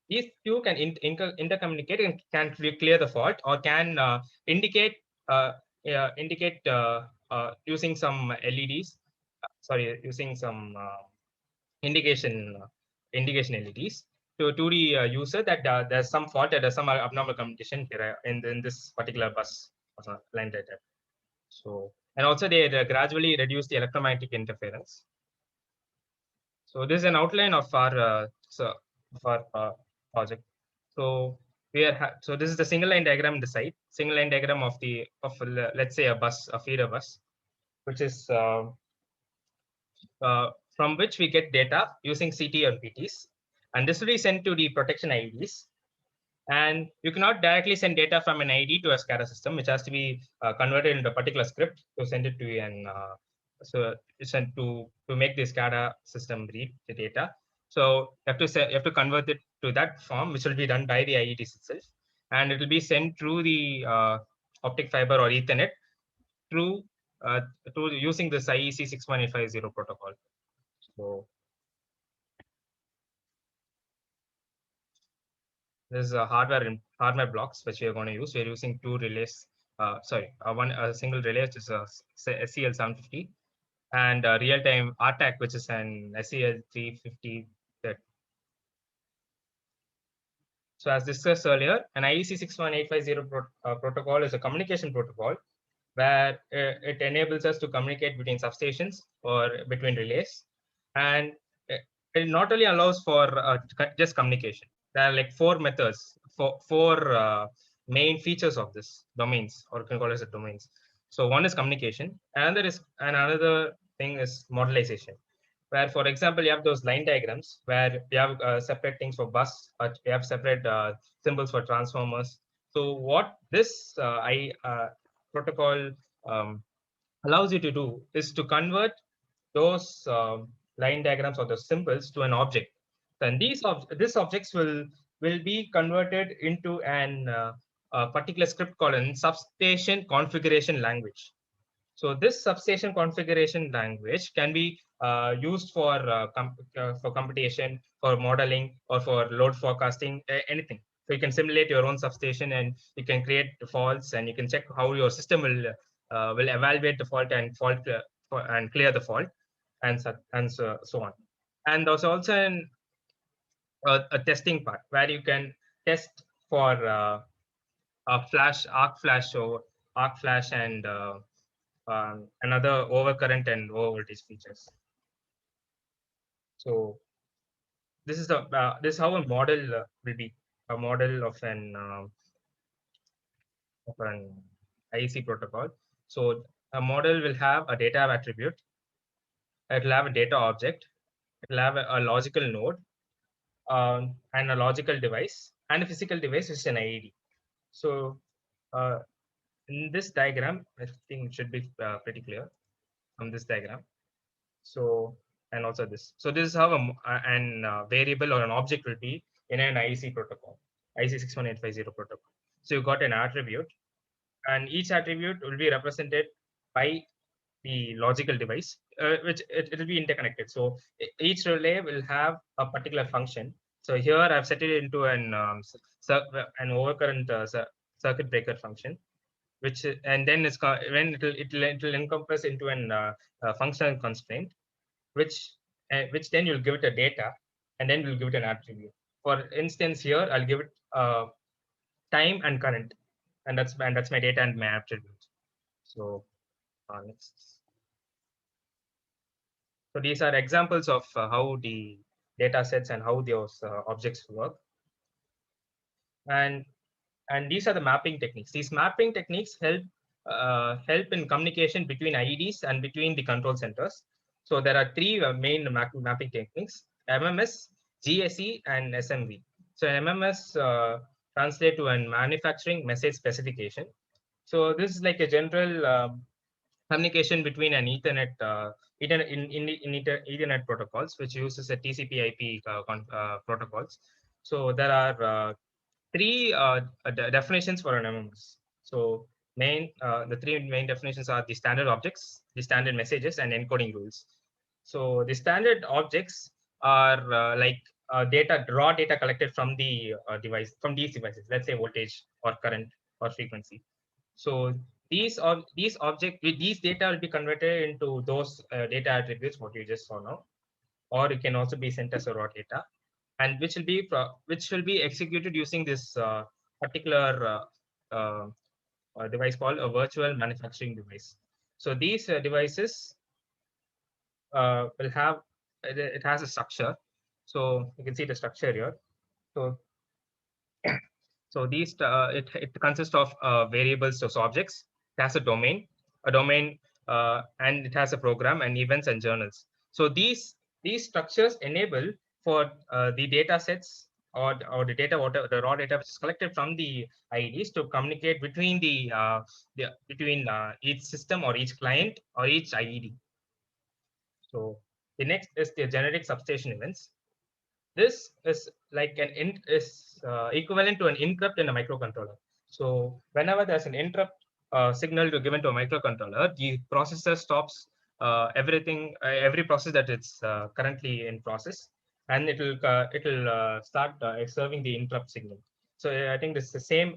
these two can intercommunicate and can clear the fault, or can indicate using some LEDs. Using some indication LEDs to the user that there's some fault, that there's some abnormal communication here in this particular bus line data. So, and also they gradually reduce the electromagnetic interference. So this is an outline of our project. So so this is the single line diagram in the site, single line diagram of let's say a feeder bus, which is from which we get data using CT and PTs, and this will be sent to the protection IDs. And you cannot directly send data from an ID to a SCADA system, which has to be converted into a particular script to send it to an to make the SCADA system read the data. So you have to convert it to that form, which will be done by the IEDs itself, and it will be sent through the optic fiber or Ethernet through using this IEC 61850 protocol. So this is a hardware blocks which we are going to use. We are using two relays. A single relay, which is a SCL 750, and a real-time RTAC, which is an SCL 350. So as discussed earlier, an IEC 61850 protocol is a communication protocol where it enables us to communicate between substations or between relays, and it not only allows for just communication. There are like four methods, four main features of this domains, or you can call it as domains. So one is communication, another thing is modelization, where, for example, you have those line diagrams where you have separate things for bus, you have separate symbols for transformers. So what this protocol allows you to do is to convert those line diagrams or the symbols to an object. Then these objects will be converted into a particular script called a substation configuration language. So this substation configuration language can be used for computation, for modeling, or for load forecasting, anything. So you can simulate your own substation, and you can create the faults, and you can check how your system will evaluate the fault and clear the fault, and so on. And there's also a testing part where you can test for arc flash, and another overcurrent and over voltage features. So this is how a model will be, a model of an IEC protocol. So a model will have a data attribute, it will have a data object, it will have a logical node, and a logical device, and a physical device, which is an IED. So in this diagram, I think it should be pretty clear from this diagram. So, and also this. So this is how a variable or an object will be in an IEC protocol, IEC 61850 protocol. So you got an attribute, and each attribute will be represented by the logical device, which it will be interconnected. So each relay will have a particular function. So here I've set it into an overcurrent circuit breaker function, which, and then it will encompass into an functional constraint, which then you'll give it a data, and then we'll give it an attribute. For instance, here I'll give it time and current, and that's my data and my attribute. So next. So these are examples of how the data sets and how those objects work. And these are the mapping techniques. These mapping techniques help in communication between IEDs and between the control centers. So there are three main mapping techniques: MMS, GSE, and SMV. So MMS translate to a manufacturing message specification. So this is like a general communication between an Ethernet Ethernet protocols, which uses a TCP/IP protocols. So there are three definitions for an MMS. So the three main definitions are the standard objects, the standard messages, and encoding rules. So the standard objects are raw data collected from the from these devices. Let's say voltage or current or frequency. So these data will be converted into those data attributes what you just saw now, or it can also be sent as a raw data, and which will be executed using this particular device called a virtual manufacturing device. So these devices will have it has a structure. So you can see the structure here. So these it consists of variables, so objects. It has a domain, and it has a program and events and journals. So these structures enable for the data sets or the data, whatever the raw data which is collected from the IDs, to communicate between between each system or each client or each IED. So the next is the generic substation events. This is like equivalent to an interrupt in a microcontroller. So whenever there's an interrupt signal given to a microcontroller, the processor stops every process that it's currently in process, and it will start serving the interrupt signal. So I think this is the same.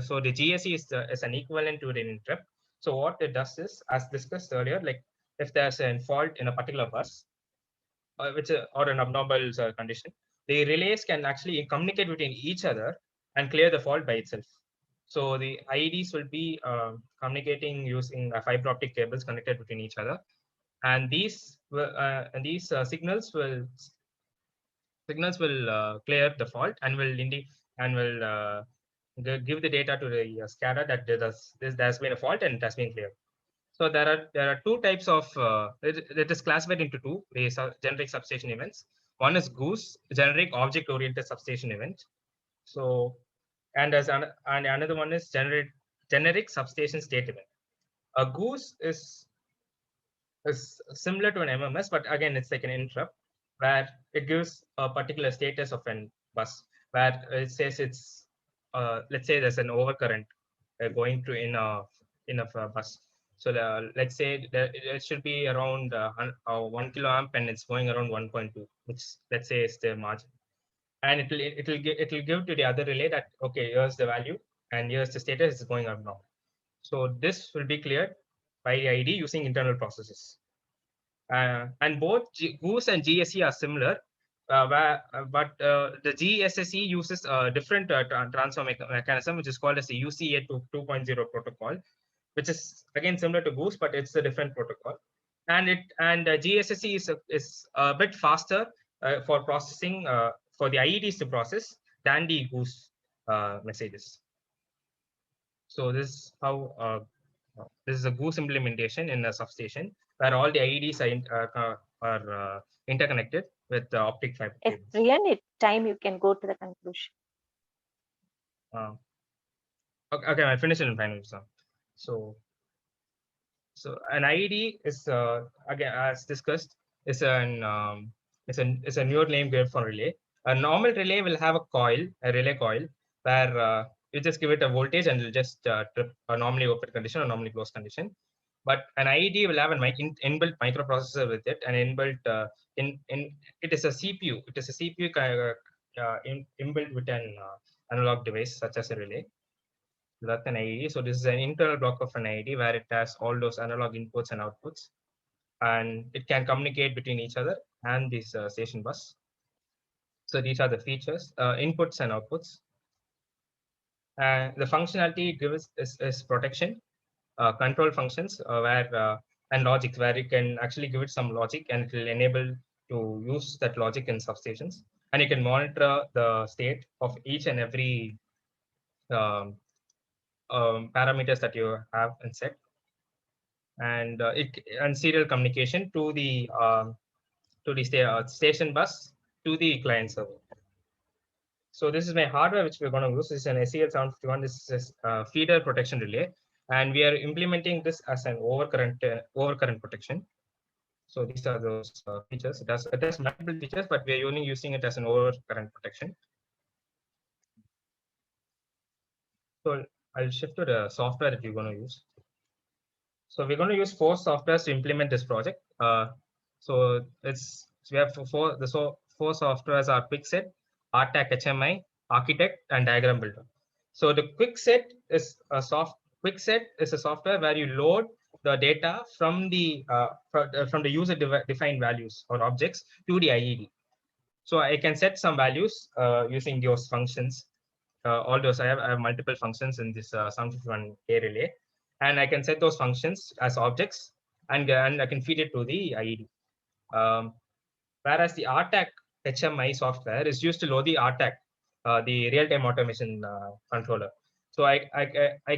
So the GSE is an equivalent to an interrupt. So what it does is, as discussed earlier, like if there's a fault in a particular bus, or an abnormal condition, the relays can actually communicate between each other and clear the fault by itself. So the IEDs will be communicating using fiber optic cables connected between each other, and these signals will clear the fault and will give the data to the SCADA that there's been a fault and it has been cleared. So there are two types of it is classified into two generic substation events. One is GOOS, generic object-oriented substation event. So and another one is generic substation state event. A GOOS is similar to an MMS, but again it's like an interrupt where it gives a particular status of an bus, where it says it's let's say there's an overcurrent going to in a bus. So let's say it should be around 1 kiloamp and it's going around 1.2, which let's say is the margin. And it will give to the other relay that, okay, here's the value and here's the status is going up now. So this will be cleared by the ID using internal processes. And both GOOS and GSE are similar, but the GSSE uses a different transfer mechanism, which is called as the UCA 2.0 protocol, which is again similar to GOOS, but it's a different protocol. And GSSE is a bit faster for processing, for the IEDs to process than the GOOS messages. So this is how this is a GOOS implementation in a substation where all the IEDs are interconnected with the optic fiber If cables. Rian, it's time you can go to the conclusion. Okay, I'll finish it in 5 minutes now. So an IED is again, as discussed, is a newer name given for relay. A normal relay will have a relay coil, where you just give it a voltage and it'll just trip a normally open condition or normally closed condition. But an IED will have an inbuilt microprocessor with it, and inbuilt it is a CPU. It is a CPU inbuilt with an analog device such as a relay. That's an IED. So this is an internal block of an IED where it has all those analog inputs and outputs, and it can communicate between each other and this station bus. So these are the features, inputs and outputs. The functionality it gives is protection, control functions, and logic, where you can actually give it some logic and it will enable to use that logic in substations, and you can monitor the state of each and every parameters that you have in set, and serial communication to the station bus to the client server. So this is my hardware which we're going to use. This is an SEL751. This is a feeder protection relay, and we are implementing this as an overcurrent protection. So these are those features. It has multiple features, but we are only using it as an overcurrent protection. So I'll shift to the software that we're going to use. So we're going to use 4 softwares to implement this project. So we have four softwares are QuickSet, Artac HMI, Architect, and Diagram Builder. So the QuickSet is a software where you load the data from the user defined values or objects to the IED. So I can set some values using those functions. All those I have multiple functions in this 751A relay, and I can set those functions as objects, and I can feed it to the IED. Whereas the Artac HMI software is used to load the Artac, the real-time automation controller. So I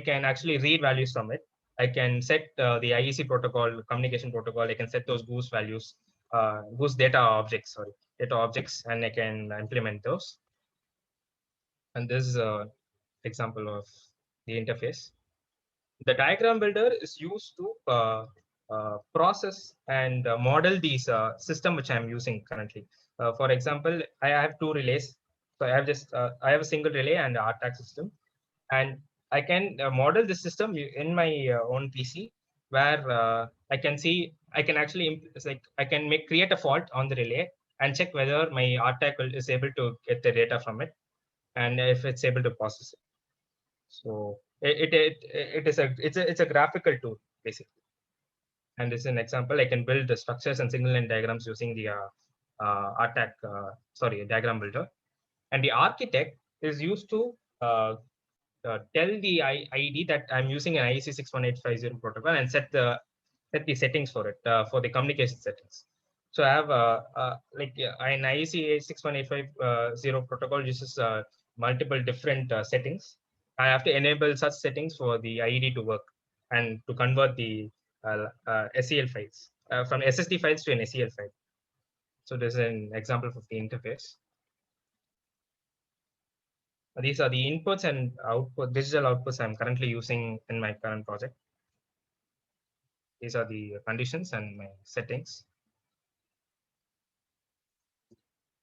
can actually read values from it. I can set the IEC protocol, communication protocol. I can set those goose values, goose data objects, and I can implement those. And this is an example of the interface. The diagram builder is used to process and model these system which I'm using currently. For example, I have 2 relays. So I have a single relay and Artac system, and I can model the system in my own PC, where I can actually create a fault on the relay and check whether my Artac is able to get the data from it, and if it's able to process it. So it's a graphical tool basically. And this is an example. I can build the structures and signal line diagrams using the diagram builder. And the architect is used to tell the IED that I'm using an IEC 61850 protocol and set the settings for it, for the communication settings. So I have an IEC 61850 protocol uses multiple different settings. I have to enable such settings for the IED to work and to convert the SEL files from SSD files to an SEL file. So this is an example of the interface. These are the inputs and digital outputs I'm currently using in my current project. These are the conditions and my settings.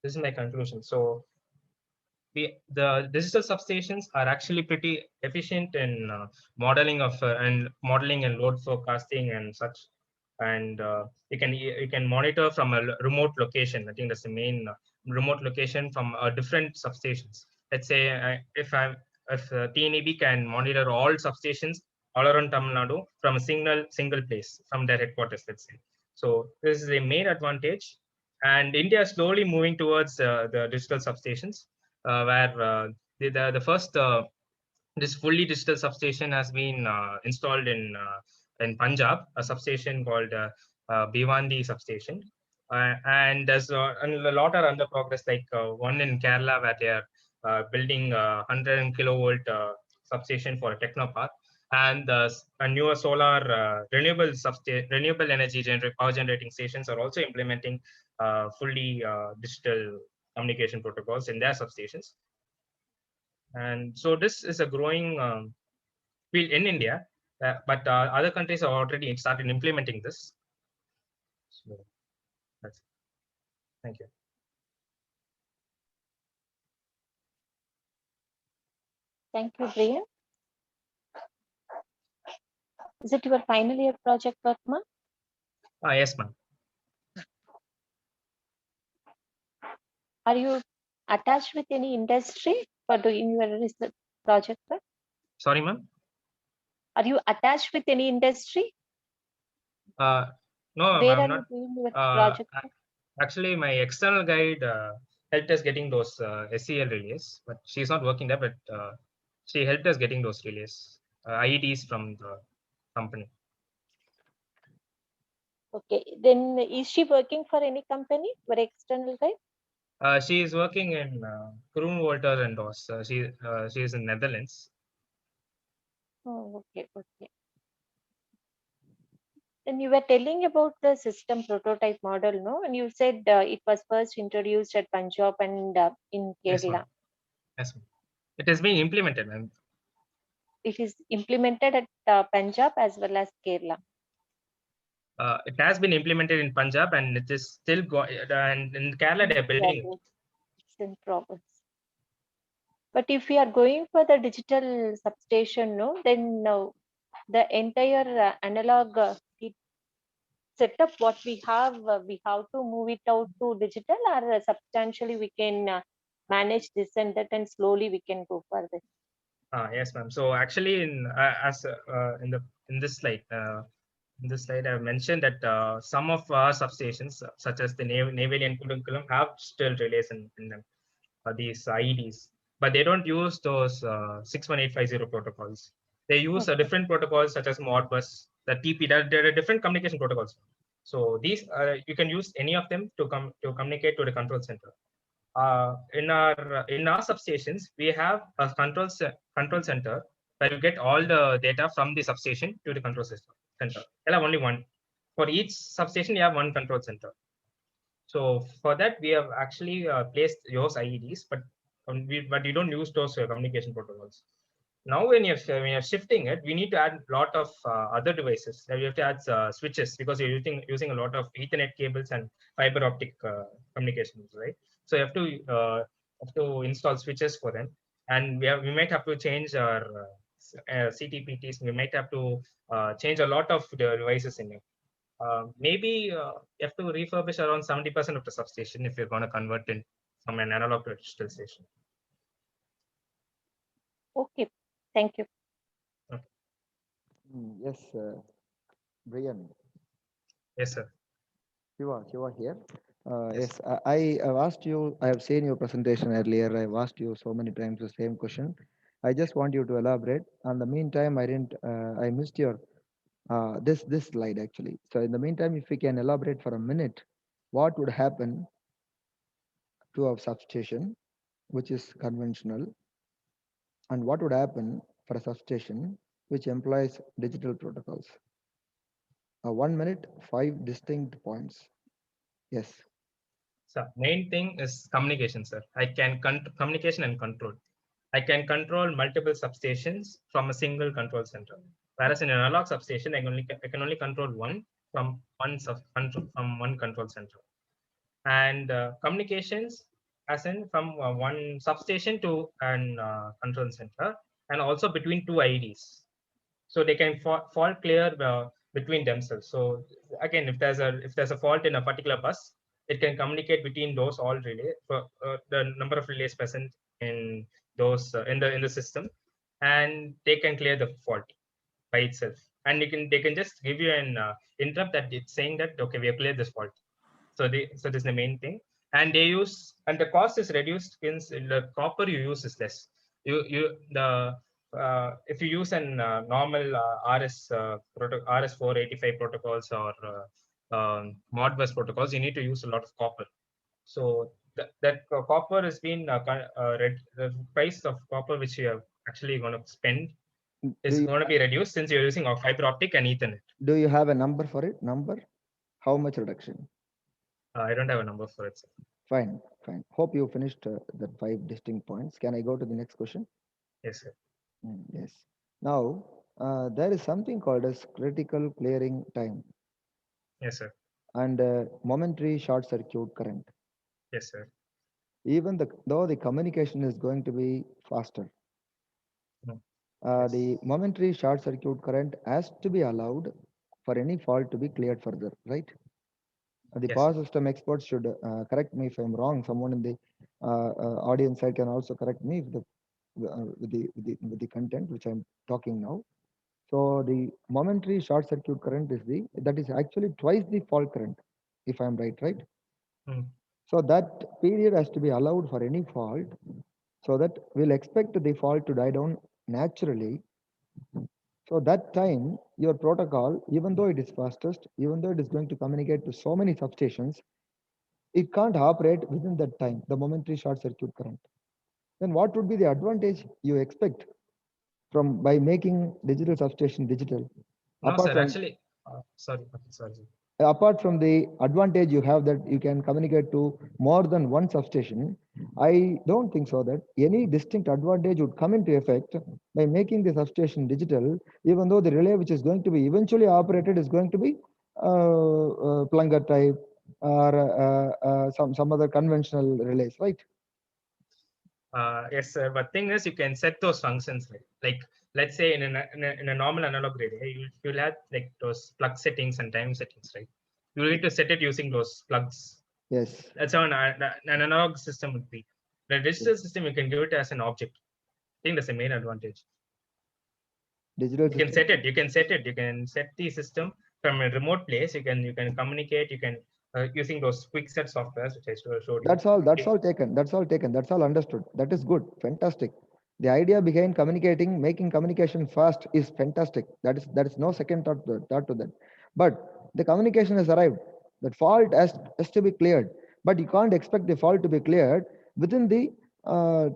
This is my conclusion. So the digital substations are actually pretty efficient in modeling and load forecasting and such. And you can monitor from a remote location. I think that's the main remote location from different substations. Let's say if TNEB can monitor all substations all around Tamil Nadu from a single place from their headquarters, let's say. So this is a main advantage. And India is slowly moving towards the digital substations, where the first this fully digital substation has been installed in Punjab, a substation called Bhiwandi substation. And there's a lot are under progress, like one in Kerala where they are building 100 kilovolt substation for a technopark, and a newer solar renewable energy power generating stations are also implementing fully digital communication protocols in their substations. And so this is a growing field in India, but other countries have already started implementing this. So that's it. Thank you. Thank you, Brian. Is it your final year project, Padma? Yes, ma'am. Are you attached with any industry for doing your research project? Sorry, ma'am. Are you attached with any industry? No, Where I'm are not. you doing your project? Actually, my external guide helped us getting those SEL relays, but she's not working there. But she helped us getting those relays, IEDs from the company. Okay, then is she working for any company for external guide? She is working in Kroonwolter and DOS. She is in Netherlands. Oh, okay, okay. Then you were telling about the system prototype model, no? And you said it was first introduced at Punjab and in Yes, Kerala. ma'am. Yes, ma'am. It is being implemented, ma'am. It is implemented at Punjab as well as Kerala. It has been implemented in Punjab and it is still going. And in Kerala, they're building it. It's in progress. But if we are going for the digital substation, no, then the entire analog setup what we have to move it out to digital, or substantially we can manage this and that, and slowly we can go further. Yes, ma'am. So actually, in this slide, I've mentioned that some of our substations, such as the Neyveli and Kudankulam, have still relays in them, these IEDs, but they don't use those 61850 protocols. They use different protocols such as Modbus, the TP. There are different communication protocols. So these you can use any of them to communicate to the control center. In our substations, we have a control center where you get all the data from the substation to the control system center. You'll have only one. For each substation, you have one control center. So for that, we have actually placed those IEDs, but you don't use those communication protocols. Now, when you're shifting it, we need to add a lot of other devices. We have to add switches because you're using a lot of Ethernet cables and fiber optic communications, right? So you have to install switches for them, and we might have to change our CTPTs. We might have to change a lot of the devices in it. Maybe you have to refurbish around 70% of the substation if you're going to convert it from an analog to a digital station. Okay, thank you. Yes, Brian. Yes, sir. Shiva here. Yes, I have asked you, I have seen your presentation earlier. I've asked you so many times the same question. I just want you to elaborate. In the meantime, I missed your this slide actually. So in the meantime, if we can elaborate for a minute, what would happen to our substation, which is conventional, and what would happen for a substation which employs digital protocols? 1 minute, 5 distinct points. Yes. So main thing is communication, sir. I can communication and control. I can control multiple substations from a single control center. Whereas in an analog substation, I can only control one from one control center. And communications, as in from one substation to an control center, and also between two IEDs. So they can fault clear between themselves. So again, if there's a fault in a particular bus, it can communicate between those all relays for the number of relays present in those in the system, and they can clear the fault by itself. And they can just give you an interrupt that it's saying that okay, we have cleared this fault. So this is the main thing, and the cost is reduced since the copper you use is less. If you use an normal RS485 protocols or Modbus protocols, you need to use a lot of copper. So that copper has been the price of copper which you are actually going to spend is going to be reduced since you're using fiber optic and Ethernet. Do you have a number for it? How much reduction? I don't have a number for it, sir. Fine. Hope you finished the 5 distinct points. Can I go to the next question? Yes, sir. Yes. Now, there is something called as critical clearing time. Yes, sir. And momentary short circuit current. Yes, sir. Even though the communication is going to be faster, Yes. the momentary short circuit current has to be allowed for any fault to be cleared further, right? The Yes, power sir. system experts should correct me if I'm wrong. Someone in the audience side can also correct me if with the content which I'm talking now. So the momentary short circuit current is actually twice the fault current, if I'm right? So that period has to be allowed for any fault, so that we'll expect the fault to die down naturally. So that time, your protocol, even though it is fastest, even though it is going to communicate to so many substations, it can't operate within that time, the momentary short circuit current. Then what would be the advantage you expect by making digital substation digital? No, sir. Actually, sorry. apart from the advantage you have that you can communicate to more than one substation, I don't think so that any distinct advantage would come into effect by making the substation digital, even though the relay which is going to be eventually operated is going to be plunger type or some other conventional relays, right? Yes, sir. But thing is, you can set those functions like let's say in a normal analog relay, you'll have like those plug settings and time settings, right? You need to set it using those plugs. Yes. That's how an analog system would be. The digital system, you can give it as an object. I think that's the main advantage. Digital You can system. set it. You can set it. You can set the system from a remote place. You can communicate. You can using those quick set softwares which I showed you. That's all taken. That's all understood. That is good. Fantastic. The idea behind communicating, making communication fast is fantastic. That is no second thought to that. But the communication has arrived. That fault has to be cleared. But you can't expect the fault to be cleared within the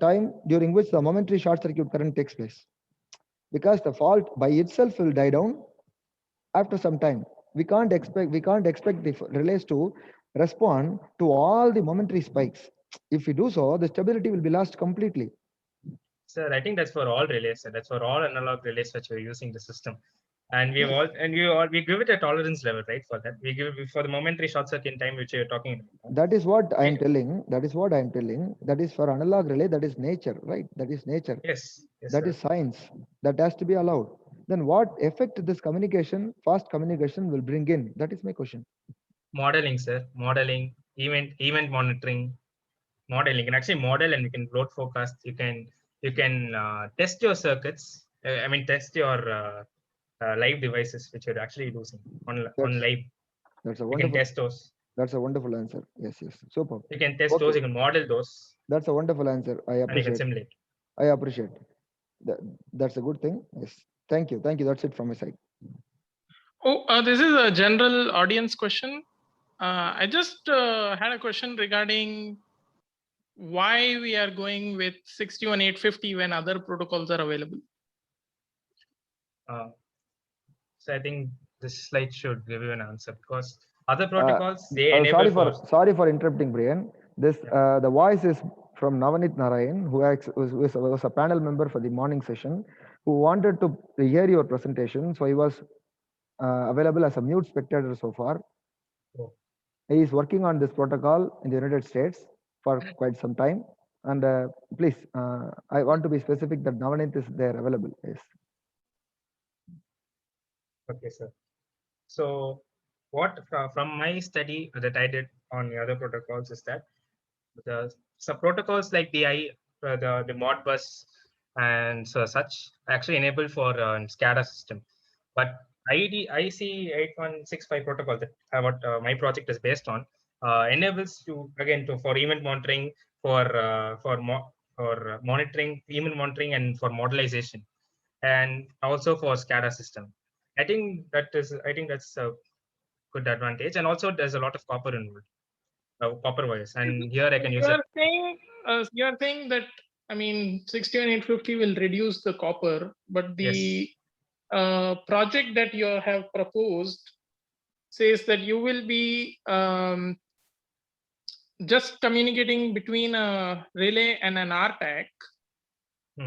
time during which the momentary short circuit current takes place. Because the fault by itself will die down after some time. We can't expect the relays to respond to all the momentary spikes. If we do so, the stability will be lost completely. Sir, I think that's for all relays. Sir. That's for all analog relays which we're using the system, and we give it a tolerance level, right? For that, we give for the momentary short circuit time which you're talking about. That is what I am telling. That is for analog relay. That is nature, right? That is nature. Yes. That is science. That has to be allowed. Then what effect this fast communication will bring in? That is my question. Modeling, sir. Modeling, event monitoring, modeling. You can actually model and you can load forecast. You can test your circuits. I mean, test your live devices which you're actually using on live. That's a you wonderful. can test those. That's a wonderful answer. Yes. Super. You can test those. You can model those. That's a wonderful answer. I appreciate. And you can simulate. I appreciate. That's a good thing. Yes. Thank you. That's it from my side. Oh, this is a general audience question. I just had a question regarding why we are going with 61850 when other protocols are available. So I think this slide should give you an answer because other protocols they enable. Sorry for interrupting, Brian. This the voice is from Navanit Narayan, who was a panel member for the morning session, who wanted to hear your presentation. So he was available as a mute spectator so far. Oh. He is working on this protocol in the United States for quite some time. And please, I want to be specific that Navanit is there available. Yes. Okay, sir. So what from my study that I did on the other protocols is that some protocols like the Modbus and so such actually enabled for SCADA system, but IC8165 protocol that what my project is based on enables for event monitoring, for monitoring, event monitoring, and for modelization, and also for SCADA system. I think that's a good advantage, and also there's a lot of copper involved, copper wires, and here I can use it. You are saying that 61850 will reduce the copper, but the project that you have proposed says that you will be just communicating between a relay and an RTAC.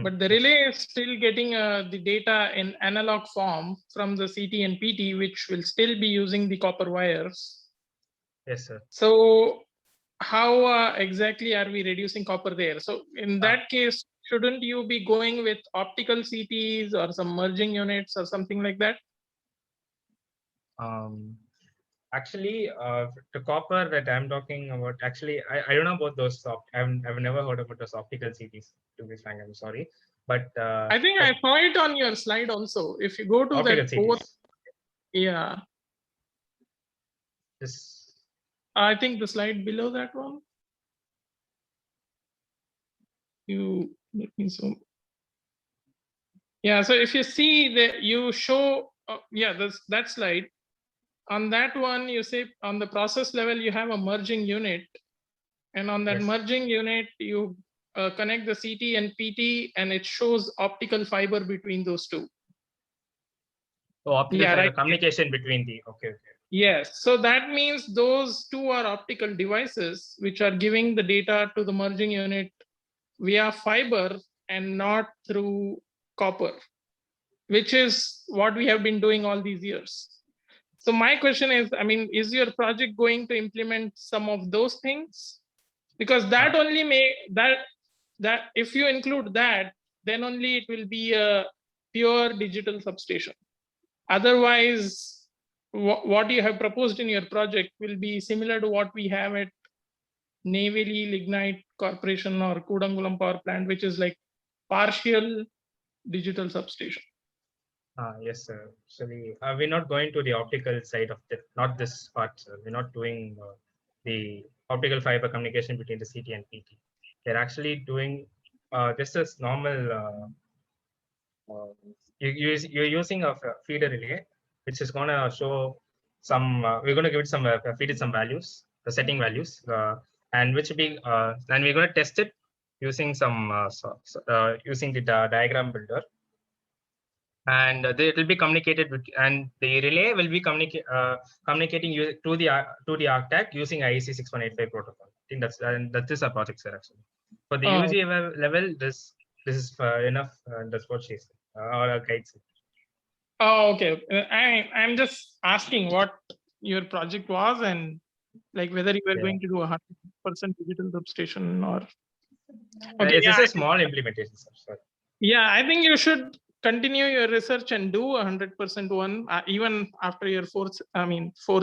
But the relay is still getting the data in analog form from the CT and PT, which will still be using the copper wires. Yes, sir. So how exactly are we reducing copper there? So in that case, shouldn't you be going with optical CTs or some merging units or something like that? Actually, the copper that I'm talking about, actually, I don't know about those. I've never heard about those optical CTs. To be frank, I'm sorry, but I think I saw it on your slide also. If you go to that fourth, This. I think the slide below that one. Let me zoom. Yeah, so if you see that you show, that slide. On that one, you say on the process level, you have a merging unit. And on that merging unit, you connect the CT and PT, and it shows optical fiber between those two. Oh, optical fiber communication between the, okay. Yes, so that means those two are optical devices which are giving the data to the merging unit via fiber and not through copper, which is what we have been doing all these years. So my question is, I mean, is your project going to implement some of those things? Because that only that if you include that, then only it will be a pure digital substation. Otherwise, what you have proposed in your project will be similar to what we have at Neyveli Lignite Corporation or Kudangulam Power Plant, which is like partial digital substation. Yes, sir. Actually, we're not going to the optical side of it, not this part, sir. We're not doing the optical fiber communication between the CT and PT. They're actually doing just as normal. You're using a feeder relay, which is going to show some. We're going to give it some feed it some values, the setting values, and which will be and we're going to test it using some using the diagram builder. And it will be communicated with, and the relay will be communicating to the ArcTag using IEC 6185 protocol. I think that is a project, sir. Actually, for the UG level, this is enough. That's what she said, or a guide said. Oh, okay. I'm just asking what your project was and like whether you were going to do 100% digital substation or. Okay, this is a small implementation, sir. Sorry. Yeah, I think you should continue your research and do 100% one even after your fourth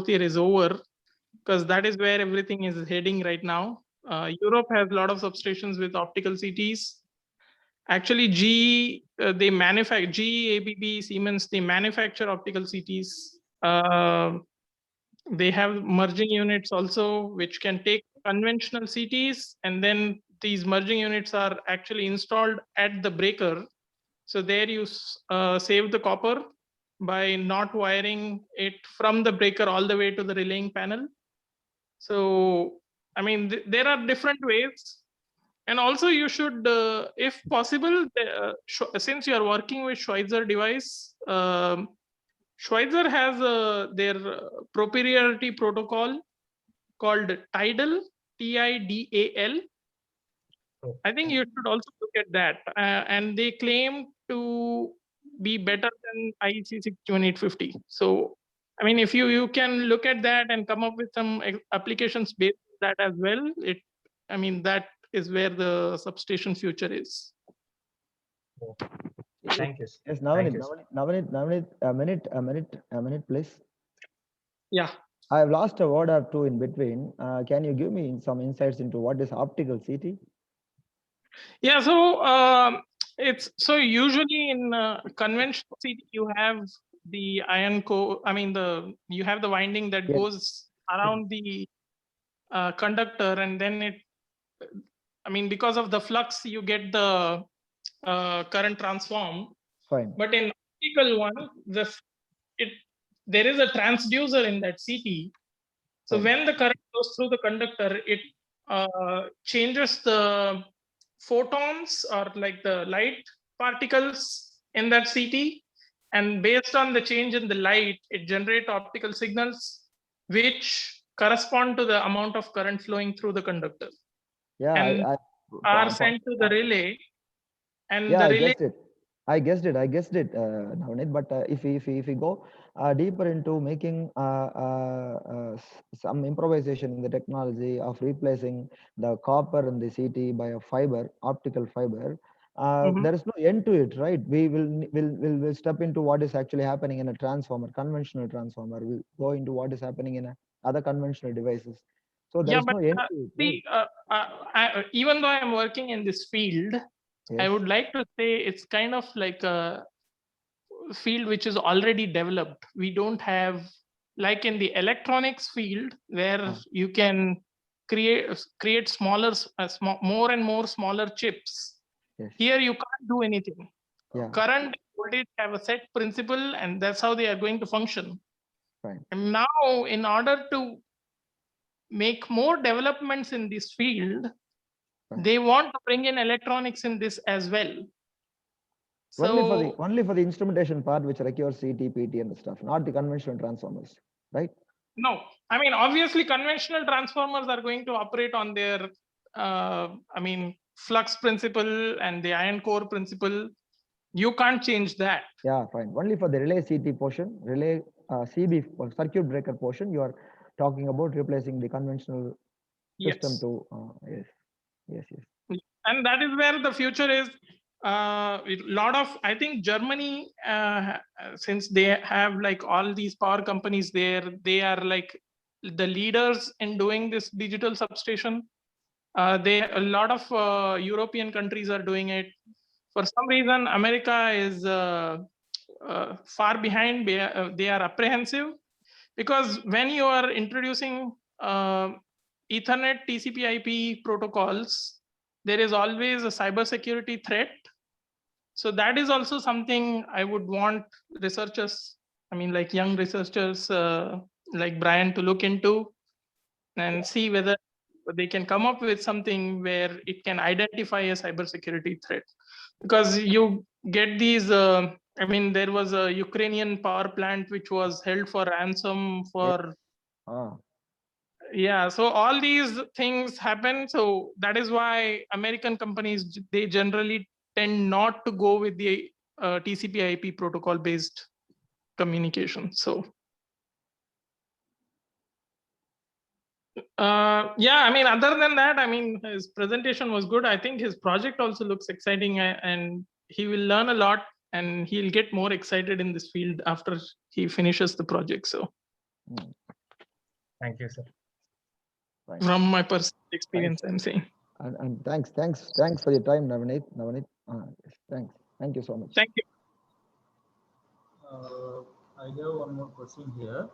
year is over, because that is where everything is heading right now. Europe has a lot of substations with optical CTs. Actually, GE, they manufacture, GE, ABB, Siemens, they manufacture optical CTs. They have merging units also, which can take conventional CTs, and then these merging units are actually installed at the breaker. So there you save the copper by not wiring it from the breaker all the way to the relaying panel. So, I mean, there are different ways. And also you should, if possible, since you are working with Schweitzer device, Schweitzer has their proprietary protocol called TIDAL, TIDAL. I think you should also look at that. And they claim to be better than IEC 61850. So, I mean, if you can look at that and come up with some applications based on that as well, that is where the substation future is. Thank you. Yes, Navneet, a minute, please. Yeah. I have lost a word or two in between. Can you give me some insights into what is optical CT? Yeah, so so usually in conventional CT you have the iron core. You have the winding that goes around the conductor, and then because of the flux you get the current transform. Fine. But in optical one, there is a transducer in that CT. So when the current goes through the conductor, it changes the photons or like the light particles in that CT. And based on the change in the light, it generates optical signals which correspond to the amount of current flowing through the conductor. Yeah, and are sent to the relay. And yeah, the relay. I guessed it, Navneet. But if we go deeper into making some improvisation in the technology of replacing the copper in the CT by a fiber, optical fiber, there is no end to it, right? We will step into what is actually happening in a transformer, conventional transformer. We'll go into what is happening in other conventional devices. So there is no end to it. Right? Even though I'm working in this field, yes, I would like to say it's kind of like a field which is already developed. We don't have, like in the electronics field, where you can create smaller, more and more smaller chips. Yes. Here you can't do anything. Yeah. Current voltage have a set principle, and that's how they are going to function. Right. And now, in order to make more developments in this field, they want to bring in electronics in this as well. Only for the instrumentation part, which requires CT, PT, and stuff, not the conventional transformers, right? No, I mean, obviously conventional transformers are going to operate on their, flux principle and the iron core principle. You can't change that. Yeah, fine. Only for the relay CT portion, relay CB or circuit breaker portion, you are talking about replacing the conventional system Yes. to, yes. And that is where the future is. Lot of, I think Germany, since they have like all these power companies there, they are like the leaders in doing this digital substation. A lot of European countries are doing it. For some reason, America is far behind. They are apprehensive because when you are introducing Ethernet TCP/IP protocols, there is always a cybersecurity threat. So that is also something I would want researchers, like young researchers like Brian, to look into and see whether they can come up with something where it can identify a cybersecurity threat. Because you get these, there was a Ukrainian power plant which was held for ransom for. Yeah, so all these things happen. So that is why American companies, they generally tend not to go with the TCP/IP protocol based communication. So other than that, his presentation was good. I think his project also looks exciting, and he will learn a lot, and he'll get more excited in this field after he finishes the project. So Thank you, sir. Right. From my personal experience, I'm saying. And thanks for your time, Navneet. Thank you so much. Thank you. I have one more question here.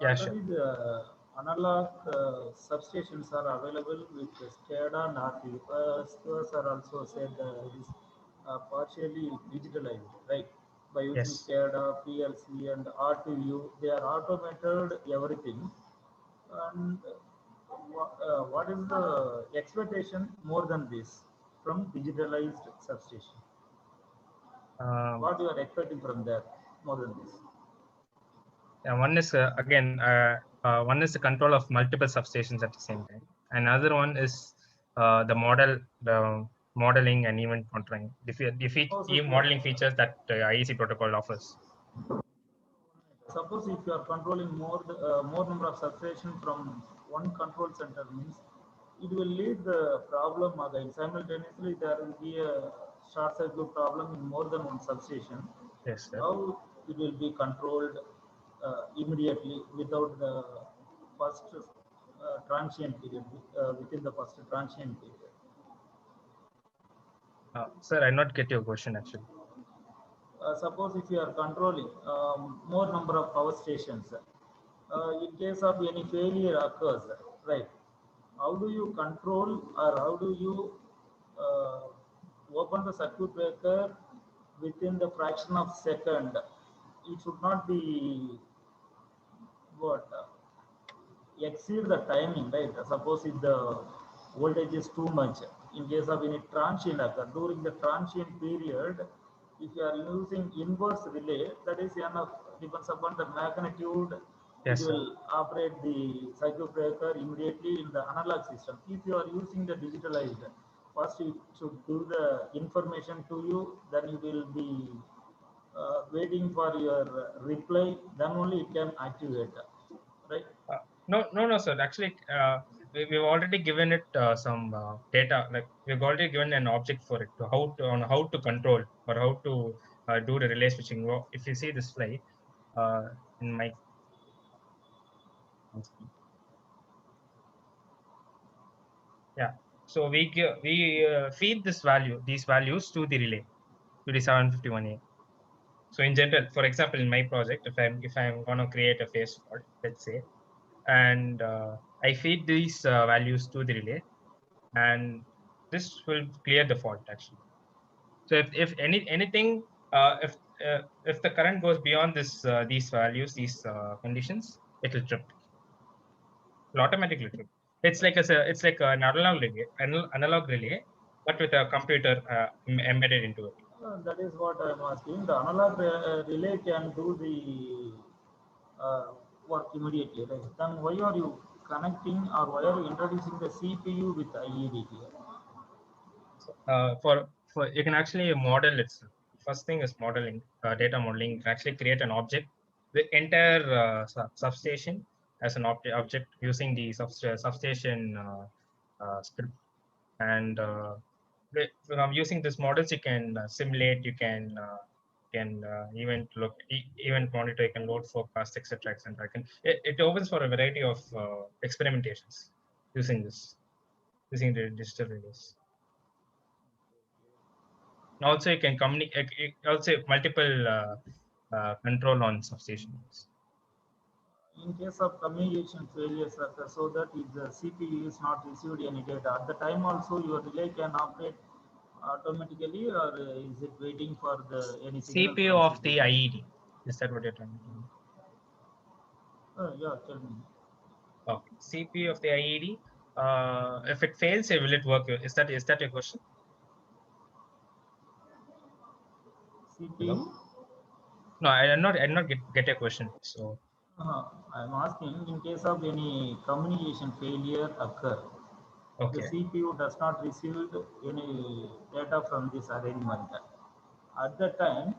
Yeah, sure. The analog substations are available with SCADA and RTU. Sir also said it is partially digitalized, right? By using Yes. SCADA, PLC, and RTU, they are automated everything. And what is the expectation more than this from digitalized substation? What you are expecting from that more than this? Yeah, one is one is the control of multiple substations at the same time. Another one is the modeling and event monitoring. Modeling features that IEC protocol offers. Suppose if you are controlling more number of substations from one control center, means it will lead the problem again. Simultaneously, there will be a short circuit problem in more than one substation. Yes, sir. How it will be controlled immediately without the first transient period, within the first transient period? Sir, I not get your question actually. Suppose if you are controlling more number of power stations, in case of any failure occurs, right? How do you control, or how do you open the circuit breaker within the fraction of second? It should not be exceed the timing, right? Suppose if the voltage is too much, in case of any transient occur, during the transient period, if you are using inverse relay, that is enough, depends upon the magnitude. Yes, it will operate the circuit breaker immediately in the analog system. If you are using the digitalized, first it should do the information to you, then you will be waiting for your reply, then only it can activate, right? No, sir. Actually, we've already given it some data. Like we've already given an object for it to how to control or how to do the relay switching. Well, if you see this slide in my so we feed these values to the relay, to the 751A. So in general, for example, in my project, if I'm going to create a phase fault, let's say, and I feed these values to the relay, and this will clear the fault actually. So if anything, if the current goes beyond these values, these conditions, it will trip. It will automatically trip. It's like an analog relay, but with a computer embedded into it. That is what I'm asking. The analog relay can do the work immediately, right? Then why are you connecting or why are you introducing the CPU with IED here? For you can actually model it. First thing is modeling, data modeling. You can actually create an object, the entire substation as an object using the substation script. And from using this models, you can simulate, you can event monitor, you can load forecast, etc., etc. It opens for a variety of experimentations using the digital release. Also, you can communicate. Also, multiple control on substations. In case of communication failures occur, so that if the CPU is not received any data, at the time also your relay can operate automatically, or is it waiting for the any signal CPU from of the IED. Is that what you're trying to do? Yeah, tell me. Okay. CPU of the IED. If it fails, will it work? Is that your question? CPU? Hello? No, I did not get your question. So I'm asking, in case of any communication failure occur, okay. the CPU does not receive any data from this arrangement. At that time,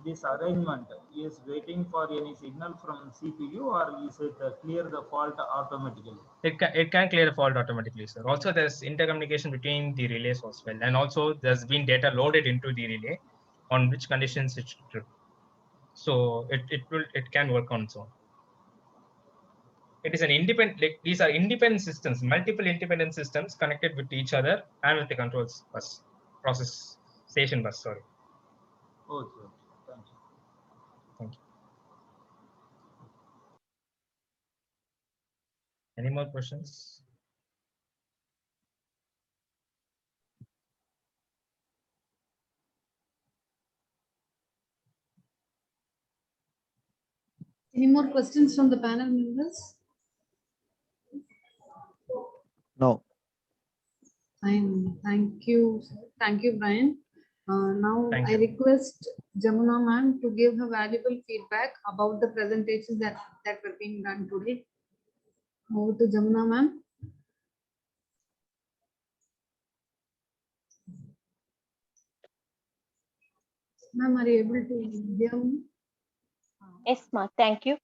this arrangement is waiting for any signal from CPU, or is it clear the fault automatically? It can clear the fault automatically, sir. Also, there's intercommunication between the relays as well, and also there's been data loaded into the relay on which conditions it should trip. So it can work on its own. It is an independent, like these are independent systems, multiple independent systems connected with each other and with the controls bus, process station bus. Sorry. Okay, thank you. Thank you. Any more questions? Any more questions from the panel members? No. Fine. Thank you. Thank you, Brian. Now Thank I you. request Jamuna ma'am to give her valuable feedback about the presentations that were being done today. Over to Jamuna ma'am. Ma'am, are you able to hear me? Yes, ma. Thank you.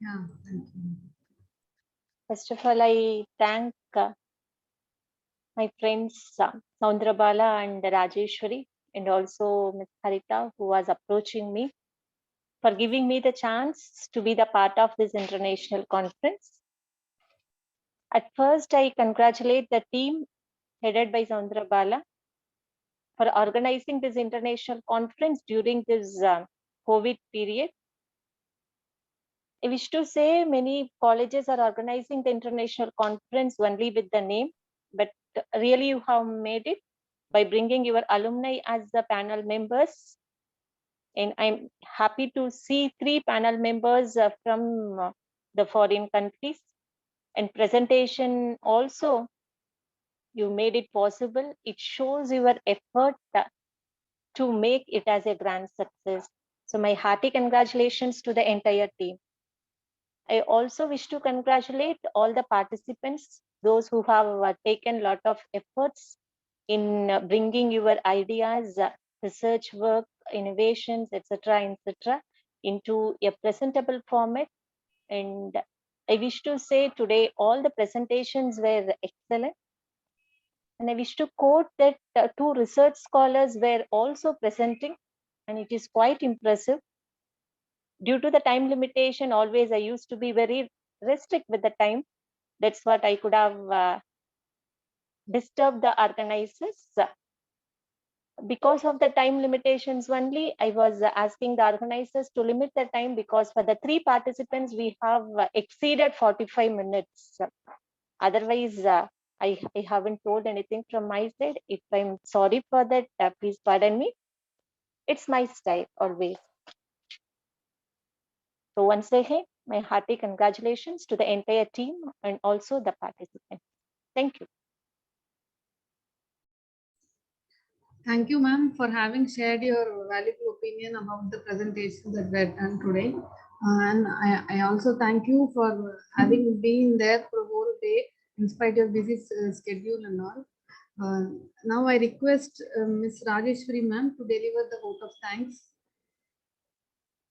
Yeah, thank you. First of all, I thank my friends Saundrabala and Rajeshwari, and also Ms. Harita, who was approaching me, for giving me the chance to be the part of this international conference. At first, I congratulate the team headed by Saundrabala for organizing this international conference during this COVID period. I wish to say many colleges are organizing the international conference only with the name, but really you have made it by bringing your alumni as the panel members. And I'm happy to see 3 panel members from the foreign countries. And presentation also, you made it possible. It shows your effort to make it as a grand success. So my hearty congratulations to the entire team. I also wish to congratulate all the participants, those who have taken a lot of efforts in bringing your ideas, research work, innovations, etc., into a presentable format. And I wish to say today all the presentations were excellent. And I wish to quote that 2 research scholars were also presenting, and it is quite impressive. Due to the time limitation, always I used to be very restrict with the time. That's what I could have disturbed the organizers. Because of the time limitations only, I was asking the organizers to limit the time, because for the 3 participants, we have exceeded 45 minutes. Otherwise, I haven't told anything from my side. If I'm sorry for that, please pardon me. It's my style always. So once again, my hearty congratulations to the entire team and also the participants. Thank you. Thank you, ma'am, for having shared your valuable opinion about the presentations that were done today. And I also thank you for having been there for a whole day in spite of busy schedule and all. Now I request Ms. Rajeshwari ma'am to deliver the vote of thanks.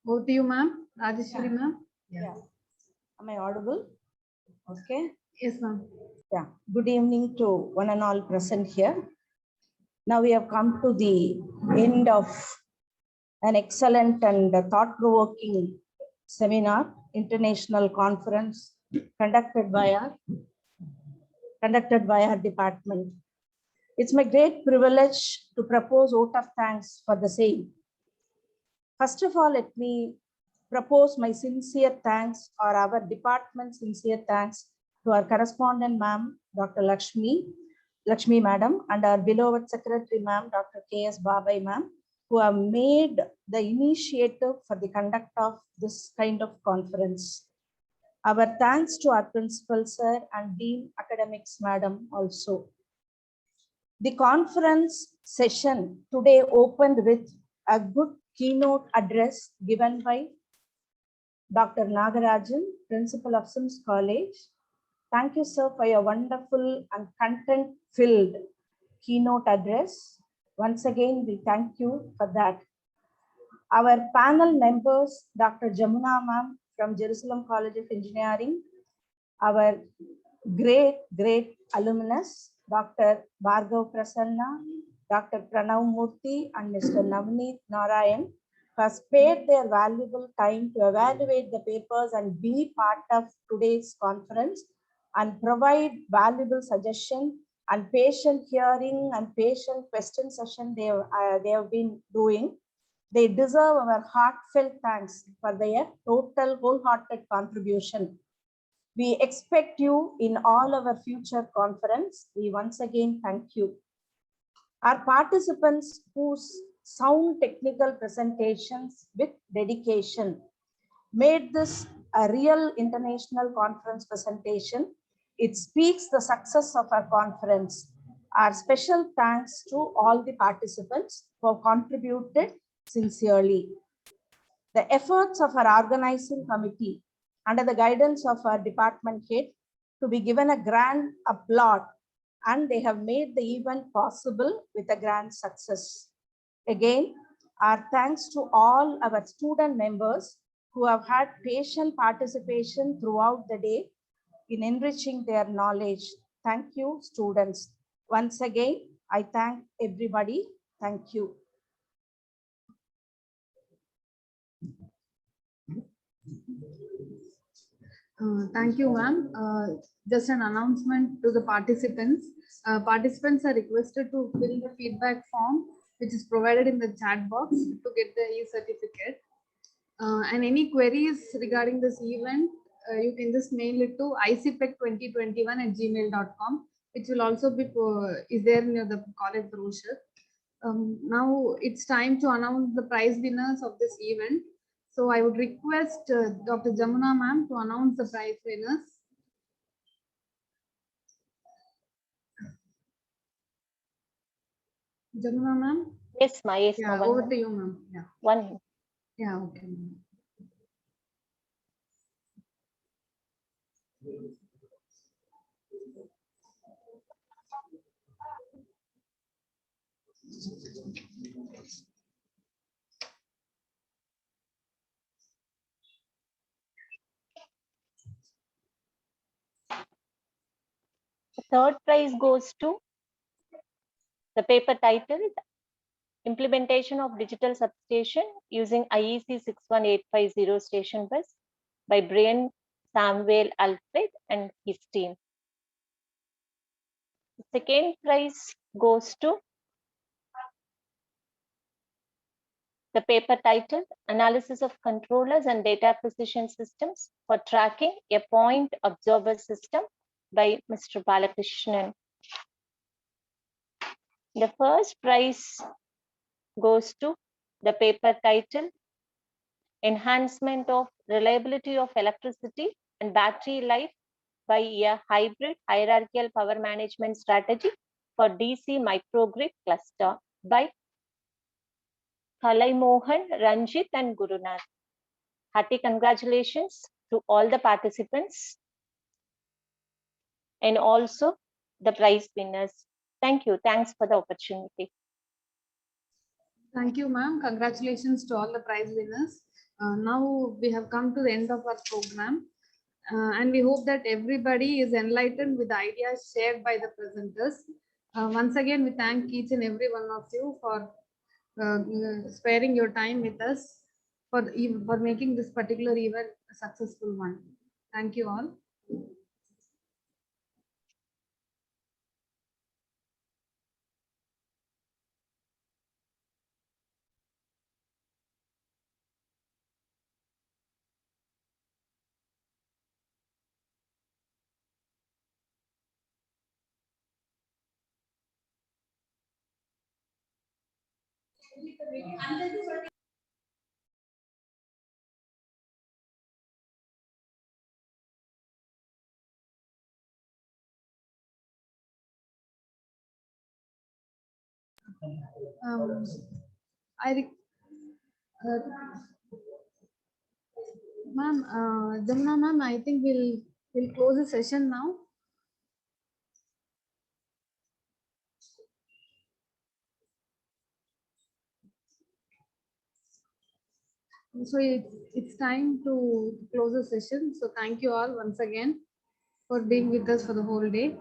Over to you, ma'am. Rajeshwari ma'am. Yeah. Am I audible? Okay. Yes, ma'am. Yeah. Good evening to one and all present here. Now we have come to the end of an excellent and thought-provoking seminar, international conference conducted by our department. It's my great privilege to propose vote of thanks for the same. First of all, let me propose my sincere thanks, or our department's sincere thanks, to our correspondent ma'am, Dr. Lakshmi madam, and our beloved secretary ma'am, Dr. K.S. Babai ma'am, who have made the initiative for the conduct of this kind of conference. Our thanks to our principal sir and Dean Academics madam also. The conference session today opened with a good keynote address given by Dr. Nagarajan, Principal of Sims College. Thank you, sir, for your wonderful and content-filled keynote address. Once again, we thank you for that. Our panel members, Dr. Jamuna ma'am from Jerusalem College of Engineering, our great alumnus, Dr. Bhargav Prasanna, Dr. Pranav Murthy, and Mr. Navneet Narayan, who has spared their valuable time to evaluate the papers and be part of today's conference and provide valuable suggestion and patient hearing and patient question session they have been doing. They deserve our heartfelt thanks for their total wholehearted contribution. We expect you in all our future conference. We once again thank you. Our participants whose sound technical presentations with dedication made this a real international conference presentation. It speaks the success of our conference. Our special thanks to all the participants who have contributed sincerely. The efforts of our organizing committee under the guidance of our department head to be given a grand applaud, and they have made the event possible with a grand success. Again, our thanks to all our student members who have had patient participation throughout the day in enriching their knowledge. Thank you, students. Once again, I thank everybody. Thank you. Thank you, ma'am. Just an announcement to the participants. Participants are requested to fill the feedback form, which is provided in the chat box, to get the e-certificate. And any queries regarding this event, you can just mail it to icpec2021@gmail.com, which will also be is there near the college brochure. Now it's time to announce the prize winners of this event. So I would request Dr. Jamuna ma'am to announce the prize winners. Jamuna ma'am? Yes, ma. Yes, Yeah, ma. over to you, ma'am. Yeah. One. Yeah, okay. The third prize goes to the paper titled Implementation of Digital Substation using IEC 61850 Station Bus by Brian Samuel Alfred and his team. The second prize goes to the paper titled Analysis of Controllers and Data Acquisition Systems for Tracking a Point Observer System by Mr. Balakrishnan. The first prize goes to the paper titled Enhancement of Reliability of Electricity and Battery Life by a Hybrid Hierarchical Power Management Strategy for DC Microgrid Cluster by Kalai Mohan, Ranjit and Gurunath. Hearty congratulations to all the participants and also the prize winners. Thank you. Thanks for the opportunity. Thank you, ma'am. Congratulations to all the prize winners. Now we have come to the end of our program. And we hope that everybody is enlightened with the ideas shared by the presenters. Once again, we thank each and every one of you for sparing your time with us for making this particular event a successful one. Thank you all. Ma'am, Jamuna ma'am, I think we'll close the session now. So it's time to close the session. So thank you all once again for being with us for the whole day.